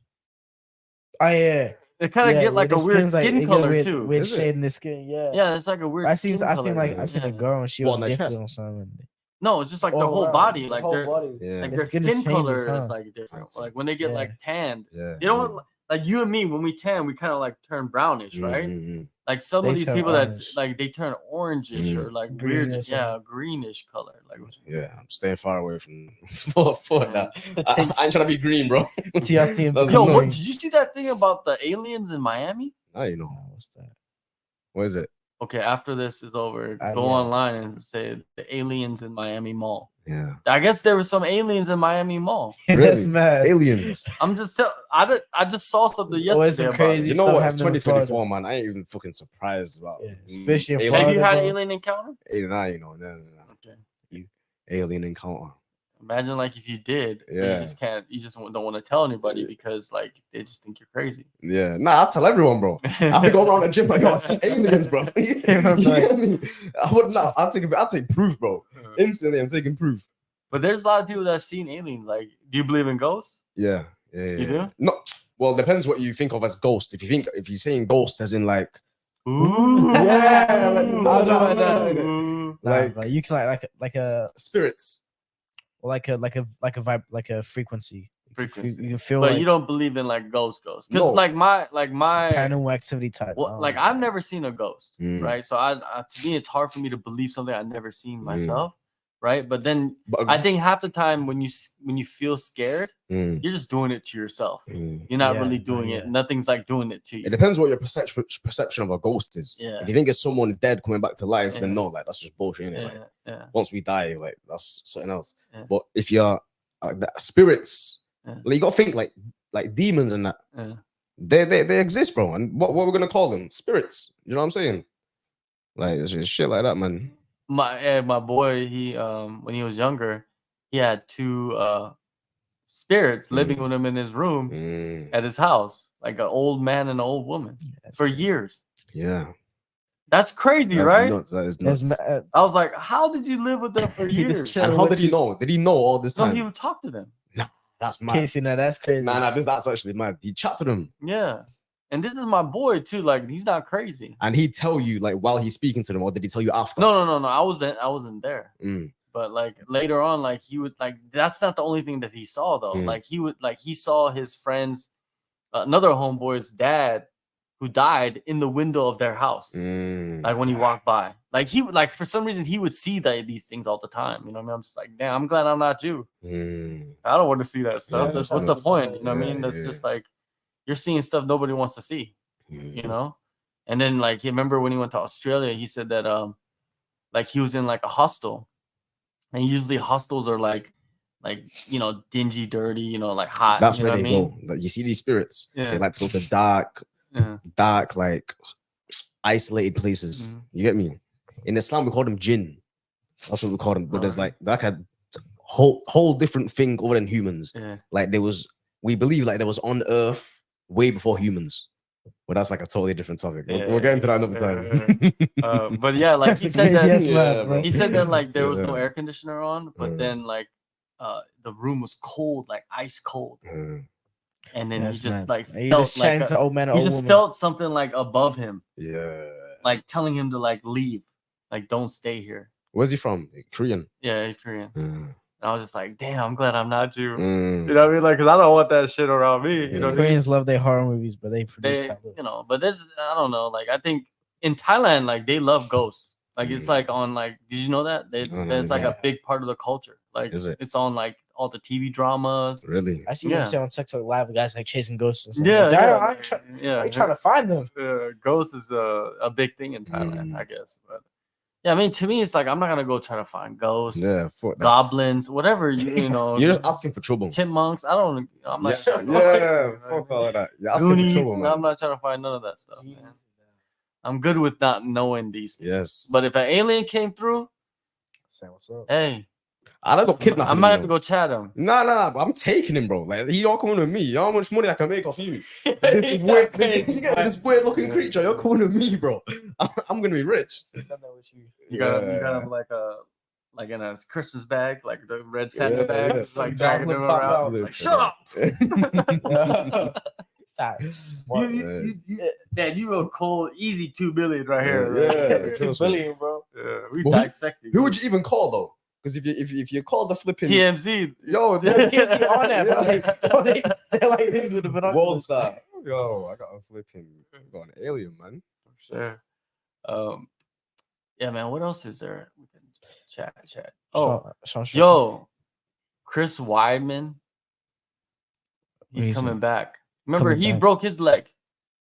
Oh yeah. They kind of get like a weird skin color too. Weird shade in the skin, yeah, it's like a weird. I seen a girl and she was different on something. No, it's just like the whole body, like their skin color is like different. Like when they get like tanned, you know, like you and me when we tan, we kind of like turn brownish, right? Like some of these people that like they turn orangish or like weird, greenish color. Like I'm staying far away from that. I ain't trying to be green, bro. Yo, did you see that thing about the aliens in Miami? I know. What's that? What is it? Okay, after this is over, go online and say the aliens in Miami Mall. Yeah, I guess there were some aliens in Miami Mall. Really? Aliens. I'm just I just saw something yesterday. Crazy you know what? It's 2024, man. I ain't even fucking surprised about. Especially have you had alien encounter? No. Okay. Alien encounter. Imagine like if you did, you just don't want to tell anybody because like they just think you're crazy. Yeah, nah, I'll tell everyone, bro. I'll be going around the gym like, I see aliens, bro. You get me? I would not. I'll take proof, bro. Instantly, I'm taking proof. But there's a lot of people that have seen aliens. Like, do you believe in ghosts? Yeah. You do? No. Well, depends what you think of as ghost. If you're saying ghost as in like, ooh, yeah, like you can like a spirits. Or like a vibe, like a frequency. frequency. You feel but like you don't believe in like ghosts. Because No. like my paranormal activity type. well, Oh, like I've never seen a ghost, Mm. right? So I to me it's hard for me to believe something I've never seen myself, right? But then But I think half the time when you feel scared, Mm, you're just doing it to yourself. mm. You're not Yeah, really no, doing it. yeah. Nothing's like doing it to It you. depends what your perception of a ghost is. Yeah. If you think it's someone dead coming back to life, then Yeah. no, like that's just bullshit. Innit? Yeah, Like yeah, once we die, like that's something else. Yeah. But if you're the spirits, Yeah. like, you gotta think like demons and that. yeah. They exist, bro. And what we're gonna call them? Spirits. You know what I'm saying? Like it's just shit like that, man. My boy, he when he was younger, he had two spirits living with him in his room Mm, at his house, like an old man and an old woman That's for crazy. years. yeah. That's crazy, That's right? nuts. That is That's nuts. I was like, how did you live with them for He just years? chill- And how did he know? Did he know all this No, time? he would talk to them. That's mad. Casey, now that's crazy. Nah, that's actually mad. He chat to them. Yeah. And this is my boy too. Like he's not crazy. And he tell you like while he's speaking to them, or did he tell you after? No. I wasn't there. Mm, But like later on, like he would like that's not the only thing that he saw though. Mm. Like he saw his friend's another homeboy's dad who died in the window of their house. mm. Like when he walked by. Like he would like for some reason he would see these things all the time. You know what I mean? I'm just like, damn, I'm glad I'm not you. Mm. I don't want to see that stuff. Yeah, What's that's the nuts. point? You know what I Yeah, mean? That's yeah. just like you're seeing stuff nobody wants to see, you Mm. know? And then like he remember when he went to Australia, he said that like he was in like a hostel. And usually hostels are like you know, dingy, dirty, you know, like hot. That's you know where what they I mean? go. Like, you see these spirits. Yeah. They like to go to dark, like isolated places. Mhm. You get me? In Islam, we call them jinn. That's what we call them. But there's like a whole different thing other than humans. Yeah. Like we believe like there was on Earth way before humans. But that's like a totally different topic. We'll get into that another time. But yeah, like he That's said that crazy, yeah, bro. he said that like there was Yeah. no air conditioner on, but Mm. then like the room was cold, like ice cold. Mm. And then That's he just mad. like He felt just like chatting to old man and he old just woman. felt something like above him, Yeah. like telling him to like leave, like don't stay here. Where's he from? Korean. Yeah, he's Korean. Mm. And I was just like, damn, I'm glad I'm not you. Mm. You know what I mean? Like, cause I don't want that shit around me. You Yeah. know what I mean? Koreans love their horror movies, but they produce They, hella. you know, but there's I don't know. Like I think in Thailand, like they love ghosts. Like it's like on like, did you know that? It's like a Yeah. big part of the culture. Like Is it? it's on like all the TV dramas. Really? I see Yeah. them say on TikTok live, guys like chasing ghosts and stuff. Yeah, Like, yeah, I ain't yeah. I ain't trying to find them. Ghosts is a big thing in Thailand, Mm. I guess. But yeah, I mean, to me, it's like I'm not gonna go try to find ghosts, Yeah, fuck that. goblins, whatever you know. You're just asking for trouble. chipmunks. I'm not. Yeah, fuck all of that. You're asking Goonies, for trouble, man. I'm not trying to find none of that stuff, man. I'm good with not knowing these things. Yes. But if an alien came through, Say what's up. hey, I don't go kidnap I him. might you have to know. go chat him. Nah, I'm taking him, bro. Like he all coming with me. You know how much money I can make off you? This weird looking creature. You're coming with me, bro. I'm gonna be rich. You got him like in a Christmas bag, like the red Santa Yeah, bag, yeah. just like dragging him Pop around. out. Like, shut up! Sorry. Man, you a cold, easy 2 billion right here. Yeah, Right? trust me. bro. Yeah, we Well, dissecting. Who would you even call though? Because if you call the flipping TMZ? yo, TMZ on that, bro. Yeah. They like things with the World binoculars. star. Yo, I got a flipping got an alien, man. Sure. Yeah, man. What else is there? We can chat. Oh, Sean, yo, Chris Weidman. He's He's coming back. Remember, coming he back. broke his leg,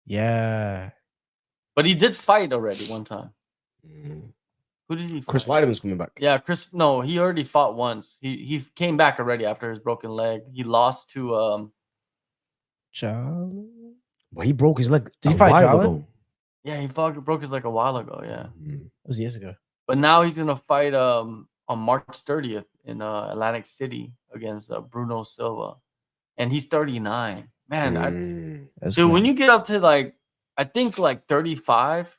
Yeah. but he did fight already one time. Mm. Who did he fight? Chris Weidman's coming back. Yeah, Chris. No, he already fought once. He came back already after his broken leg. He lost to Charlie. But he broke his leg. Did he a fight while Jalen? ago. yeah, he broke his leg a while ago. Yeah, Mm. It was years ago. but now he's gonna fight on March 30th in Atlantic City against Bruno Silva, and he's 39. Man, Mm. That's dude, when crazy. you get up to like, I think like 35,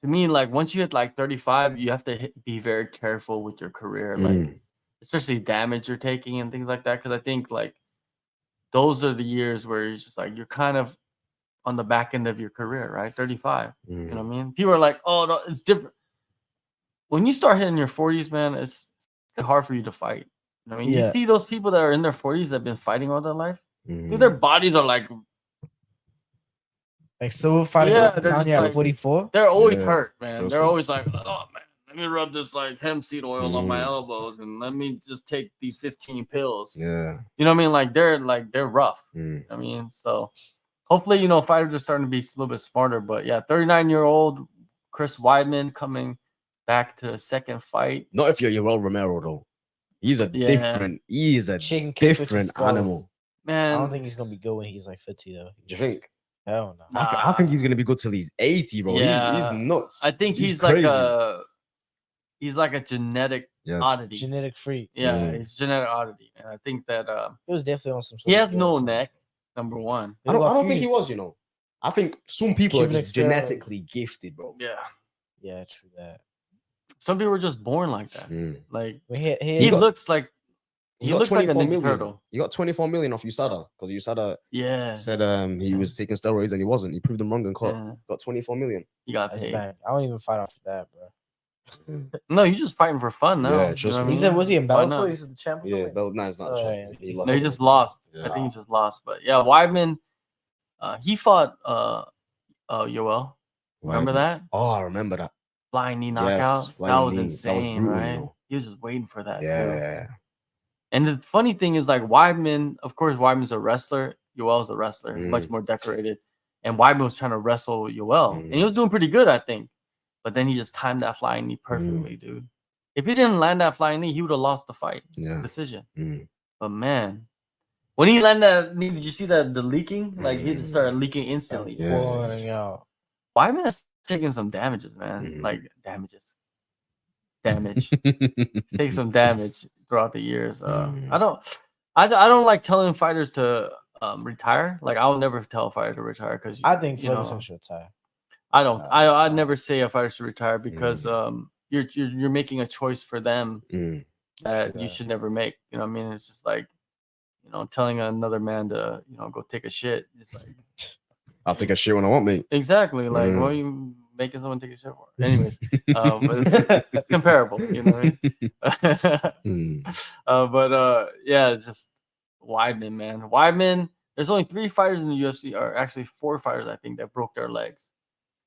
to me, like once you hit like 35, you have to be very careful with your career, like Mm. especially damage you're taking and things like that. Because I think like those are the years where you're just like you're kind of on the back end of your career, right? 35. You know what I mean? People are like, oh, no, it's different. When you start hitting your 40s, man, it's hard for you to fight. I mean, you see those people that are in their 40s that have been fighting all their life. Mm. Dude, their bodies are like silver fighting. Yeah, Down they're just here at like- 44. they're always Yeah. hurt, man. Trust They're me. always like, oh man, let me rub this like hemp seed oil on my Mm. elbows and let me just take these 15 pills. Yeah. You know what I mean? Like they're rough. Mm. I mean, so hopefully, fighters are starting to be a little bit smarter. But yeah, 39-year-old Chris Weidman coming back to a second fight. Not if you're Yoel Romero though. He's a different. He's a Chicken kick with his different skull. animal. Man, I don't think he's gonna be good when he's like 50 though. Do you think? Hell no. Nah. I think he's gonna be good till he's 80, bro. Yeah. He's nuts. I think he's crazy. like a genetic Yes. oddity. Genetic freak. Yeah, Mm. he's a genetic oddity. And I think that He was definitely on some. he sort has of no drugs. neck, number one. I don't think he was, I think some people Cuban are just experiment. genetically gifted, bro. Yeah. Yeah, true that. Some people are just born like that. Mm. Like But he got- looks like He he got looks like a 24 Ninja million. Turtle. He got 24 million off USADA because USADA Yeah. said he was taking steroids and he wasn't. He proved them wrong and caught. Yeah. Got 24 million. He got That's paid. bad. I don't even fight off that, bro. No, you're just fighting for fun now. Yeah, you trust know what I me. He said, mean? was he in Why Bellator? not? He's the champ. Or Yeah, something? no, it's not. Oh, champ. yeah. He No, lost. he just lost. Yeah. I think he just lost. But yeah, Weidman, he fought Yoel. Remember Right. that? Oh, I remember that. Flying knee Yes, knockout. That flying was knee. That was insane, brutal, right? He was just waiting for that too. Yeah. And the funny thing is, like Weidman, of course, Weidman's a wrestler. Yoel's a wrestler, much Mm. more decorated. And Weidman was trying to wrestle Yoel, and he Mm. was doing pretty good, I think. But then he just timed that flying knee perfectly, dude. If he didn't land that flying knee, he would have lost the fight Yeah. decision. Mm. But man, when he landed that knee, did you see the leaking? Like he just started leaking instantly. Yeah. Pouring out. Weidman has taken some damages, man. Mm. Like damages, damage. Take some damage throughout the years. I don't like telling fighters to retire. Like I'll never tell a fighter to retire because I think you know, Ferguson should retire. I don't. No, I'd no. never say a fighter should retire because you're making a choice for them Mm. that Sure. you should never make. You know what I mean? It's just like telling another man to go take a shit. It's like I'll take a shit when I want, mate. exactly like Mm. what are you making someone take a shit for? Anyways, but it's comparable. You know what I mean? Mm. Yeah, it's just Weidman, man. Weidman, there's only 3 fighters in the UFC, or actually 4 fighters, I think, that broke their legs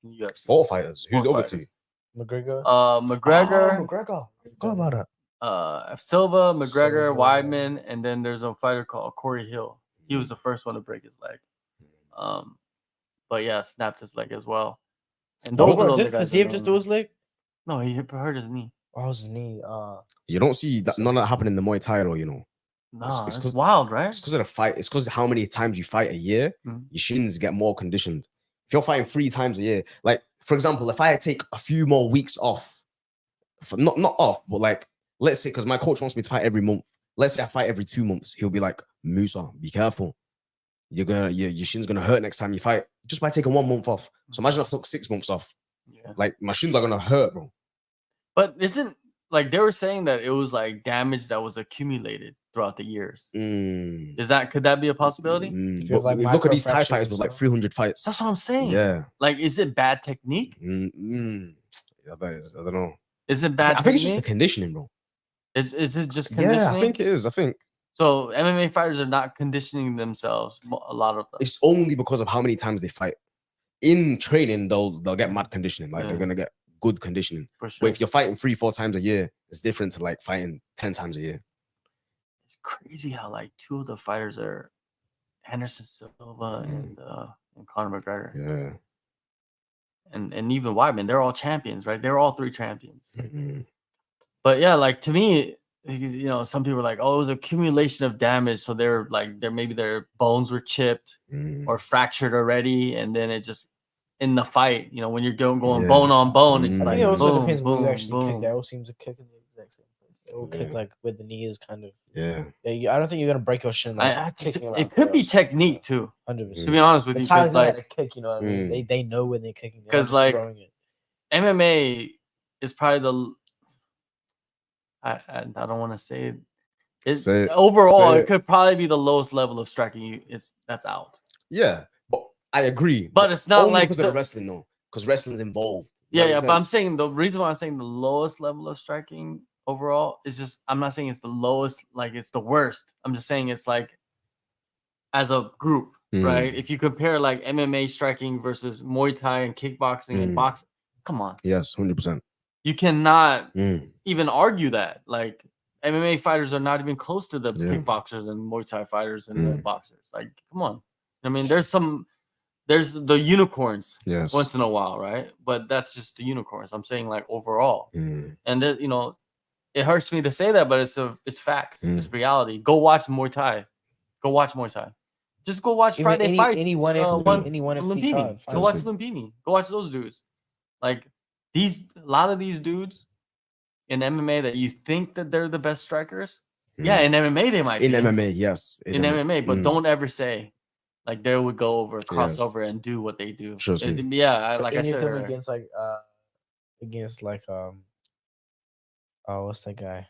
in the UFC. 4 fighters. Who's the Four other fighters. 2? McGregor. McGregor, McGregor. I forgot about that. Silva, McGregor, Silva. Weidman, and then there's a fighter called Corey Hill. He was the first one to break his leg. But yeah, snapped his leg as well. And those are the Does guys. he have just do his leg? No, he hurt his knee. Oh, his knee. You don't see that none of that happen in the Muay Thai, though, No, It's it's 'cause- wild, right? It's because of the fight. It's because of how many times you fight a year. Mhm. Your shins get more conditioned. If you're fighting 3 times a year, like for example, if I take a few more weeks off, not off, but like let's say because my coach wants me to fight every month. Let's say I fight every 2 months, he'll be like, Musa, be careful. Your shin's gonna hurt next time you fight just by taking 1 month off. So imagine if I took 6 months off. Yeah. Like my shins are gonna hurt, bro. But isn't like they were saying that it was like damage that was accumulated throughout the years? Could that be a possibility? If you have, But like, look at these Thai microfractures fighters and with like stuff. 300 fights. That's what I'm saying. Yeah. Like, is it bad technique? I don't know. Is it bad? I think it's just the technique? conditioning, bro. Is it just conditioning? Yeah, I think it is. I think So MMA fighters are not conditioning themselves. A lot of them. it's only because of how many times they fight. In training, they'll get mad conditioning. Like Yeah. they're gonna get good conditioning. For sure. But if you're fighting 3-4 times a year, it's different to like fighting 10 times a year. It's crazy how like 2 of the fighters are Anderson Silva and Conor McGregor Yeah. and even Weidman. They're all champions, right? They're all 3 champions. Mhm. But yeah, like to me, some people are like, oh, it was accumulation of damage. So they're like, maybe their bones were chipped or fractured already, and then it just in the fight, when you're going Yeah. bone on bone, it's Mhm. I like think it also boom, depends where you boom, actually kick. boom. They all seem to kick in the exact same place. They all kick Yeah. like where the knee is kind of. Yeah. Yeah, I don't think you're gonna break your shin. Like, I kicking around it could be first. technique too. 100%. To be honest with The you, Thai's because know how to like kick, you know what I mean? They know when they're kicking. They're not 'Cause, just like, throwing it. MMA is probably the I don't want to say it. Say it. Overall, Say it it. could probably be the lowest level of striking. That's out. Yeah. But I agree. But it's not only like because of the wrestling, though. Because wrestling's involved. Does yeah, that yeah. make But I'm sense? saying the reason why I'm saying the lowest level of striking overall. It's just I'm not saying it's the lowest, like it's the worst. I'm just saying it's like as a group, right? If you compare like MMA striking versus Muay Thai and kickboxing and boxing, come on. Yes, 100%. You cannot even argue that. Like MMA fighters are not even close to the kickboxers and Muay Thai fighters and the boxers. Like, come on. I mean, there's the unicorns once in a while, right? But that's just the unicorns. I'm saying like overall. And that, you know, it hurts me to say that, but it's facts. It's reality. Go watch Muay Thai. Go watch Muay Thai. Just go watch Friday Fight. Any one Lumpini. card, Go watch Lumpini. Go watch those dudes. Like a lot of these dudes in MMA that you think that they're the best strikers. Yeah, in MMA they might be. In MMA, yes. In MMA, but don't ever say like they would go over, cross over, and do what they do. Trust me. Yeah, like I said, against what's that guy?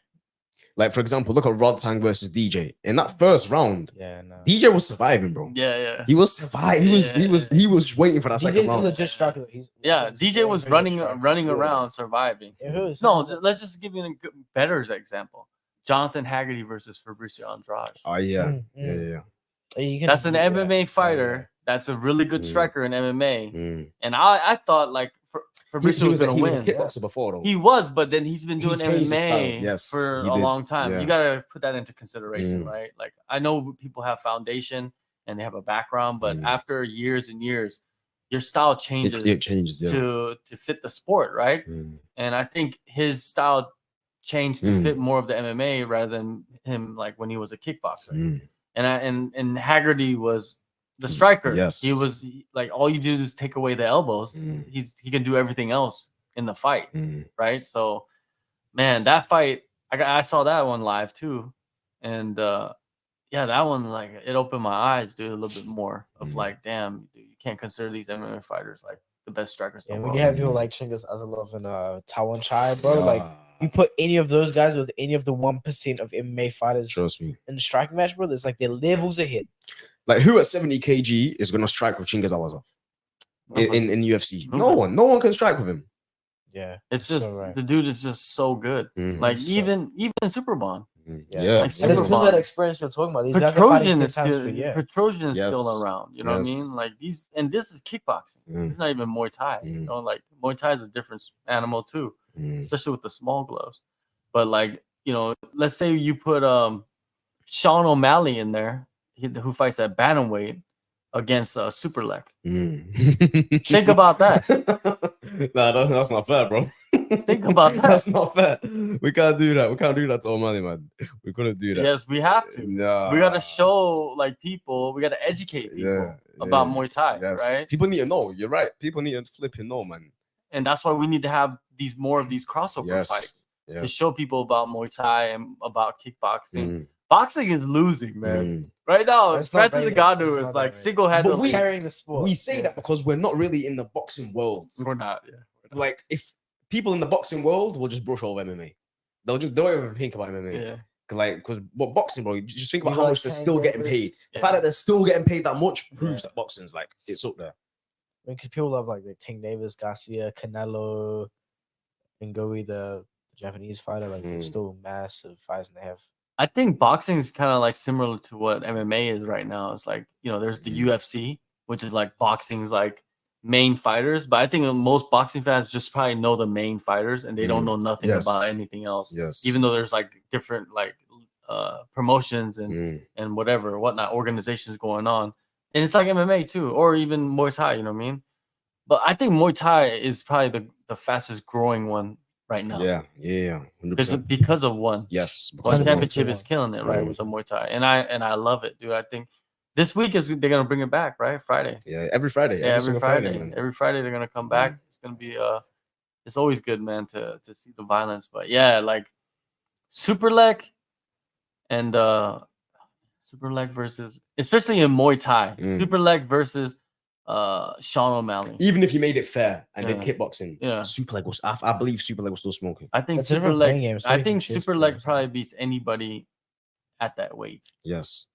Like, for example, look at Rod Tang versus DJ. In that first round, no. DJ was surviving, bro. Yeah. He was surviving. He was waiting for that second round. Legit striker. DJ was running around, surviving. No, let's just give you a better example. Jonathan Haggerty versus Fabricio Andrade. Oh, yeah. That's an MMA fighter. That's a really good striker in MMA. And I thought like Fabricio was going to win. He was a kickboxer before, though. He was, but then he's been doing MMA for a long time. Yeah. You got to put that into consideration, right? Like, I know people have foundation and they have a background, but after years and years, your style changes. It changes, to fit the sport, right? And I think his style changed to fit more of the MMA rather than him like when he was a kickboxer. And Haggerty was the striker. Yes. He was like, all you do is take away the elbows. He can do everything else in the fight, right? So, man, that fight, I saw that one live too, and that one, like, it opened my eyes, dude, a little bit more of like, damn, dude, you can't consider these MMA fighters like the best strikers. And when you have people like Chingas Azalov and Tawan Chai, bro, like you put any of those guys with any of the 1% of MMA fighters, trust me, in the striking match, bro, it's like their levels ahead. Like, who at 70 kg is gonna strike with Chingas Azalov in UFC? No one can strike with him. Yeah, it's just so the dude is just so good. Like even Superbond. Yeah. Like, and it's good that experience you're talking about. These Petrosian is still around. You know what I mean? Like this is kickboxing. It's not even Muay Thai. You know, like Muay Thai is a different animal too, especially with the small gloves. But like, you know, let's say you put Sean O'Malley in there, who fights at bantamweight against Superlek. Think about that. Nah, that's not fair, bro. Think about that. That's not fair. We can't do that. We can't do that to O'Malley, man. We couldn't do that. Yes, we have to. Nah. We gotta show like people. We gotta educate people about Muay Thai, right? People need to know. You're right. People need to flipping know, man. And that's why we need to have more of these crossover fights to show people about Muay Thai and about kickboxing. Boxing is losing, man. Right now, Francis Ngannou is like single-handedly carrying the sport. We say that because we're not really in the boxing world. We're not. Like, if people in the boxing world will just brush over MMA, they'll just don't even think about MMA. Yeah. Because what boxing, bro? You just think about how much they're still getting paid. The fact that they're still getting paid that much proves that boxing's like it's up there. Because people love like Tank Davis, Garcia, Canelo, Ngowi, the Japanese fighter. Like it's still massive fights, and they have. I think boxing is kind of like similar to what MMA is right now. It's like, you know, there's the UFC, which is like boxing's like main fighters. But I think most boxing fans just probably know the main fighters and they don't know nothing about anything else. Even though there's like different like promotions and whatnot, organizations going on. And it's like MMA too, or even Muay Thai, you know what I mean? But I think Muay Thai is probably the fastest growing one right now. Yeah. 100%. Because of one. Yes. One championship is killing it, right? With the Muay Thai. And I love it, dude. I think this week they're gonna bring it back, right? Friday. Yeah, every Friday. Yeah, every Friday. Every Friday they're gonna come back. It's gonna be it's always good, man, to see the violence. But yeah, like Superlek and Superlek versus, especially in Muay Thai, Superlek versus Sean O'Malley. Even if you made it fair and then kickboxing, Superleg was. I believe Superleg was still smoking. I think Superleg probably beats anybody at that weight. Yes.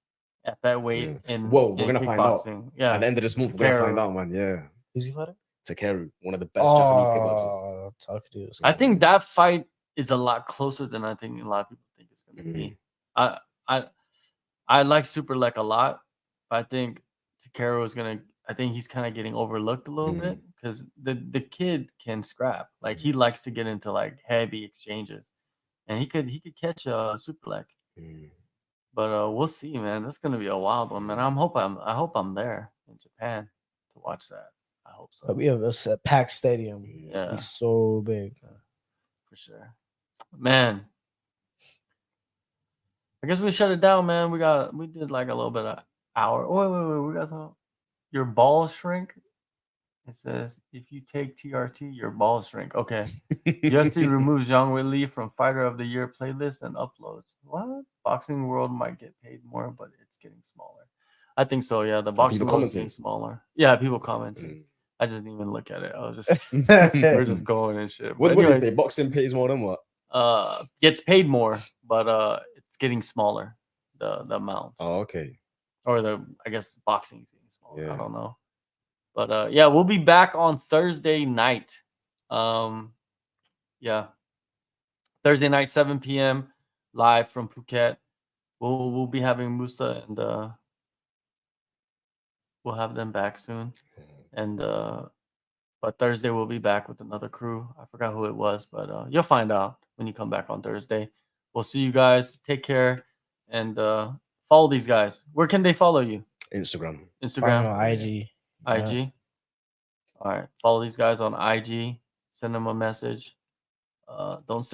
At that weight, and we're gonna find out. Yeah. At the end of this month, we're gonna find out, man. Yeah. Who's he fighting? Takeru, one of the best Japanese kickboxers. I think that fight is a lot closer than I think a lot of people think it's going to Mm. be. I like Superlek a lot, but I think Takeru is gonna. I think he's kind of getting overlooked a little bit because the kid can scrap. Like he likes to get into like heavy exchanges, and he could catch a Superlek. But we'll see, man. That's gonna be a wild one, man. I hope I'm there in Japan to watch that. I hope so. But we have a packed stadium. Yeah, It's so big. for sure, man. I guess we shut it down, man. We did like a little bit of hour. Oh, wait. We got some. Your balls shrink. It says if you take TRT, your balls shrink. Okay. UFC removes Zhang Weili from Fighter of the Year playlist and uploads. What? Boxing World might get paid more, but it's getting smaller. I think so. Yeah, the boxing world is getting smaller. Yeah, people commenting. I just didn't even look at it. I was just we're just going and shit. What do you say? Boxing pays more than what? Gets paid more, but it's getting smaller. The amount. Oh, okay. Or I guess boxing is getting smaller. Yeah. I don't know. But yeah, we'll be back on Thursday night. Yeah. Thursday night, 7 p.m. live from Phuket. We'll be having Musa and we'll have them back soon. And but Thursday we'll be back with another crew. I forgot who it was, but you'll find out when you come back on Thursday. We'll see you guys. Take care and follow these guys. Where can they follow you? Instagram. Find me on IG. IG. All right. Follow these guys on IG. Send them a message. Don't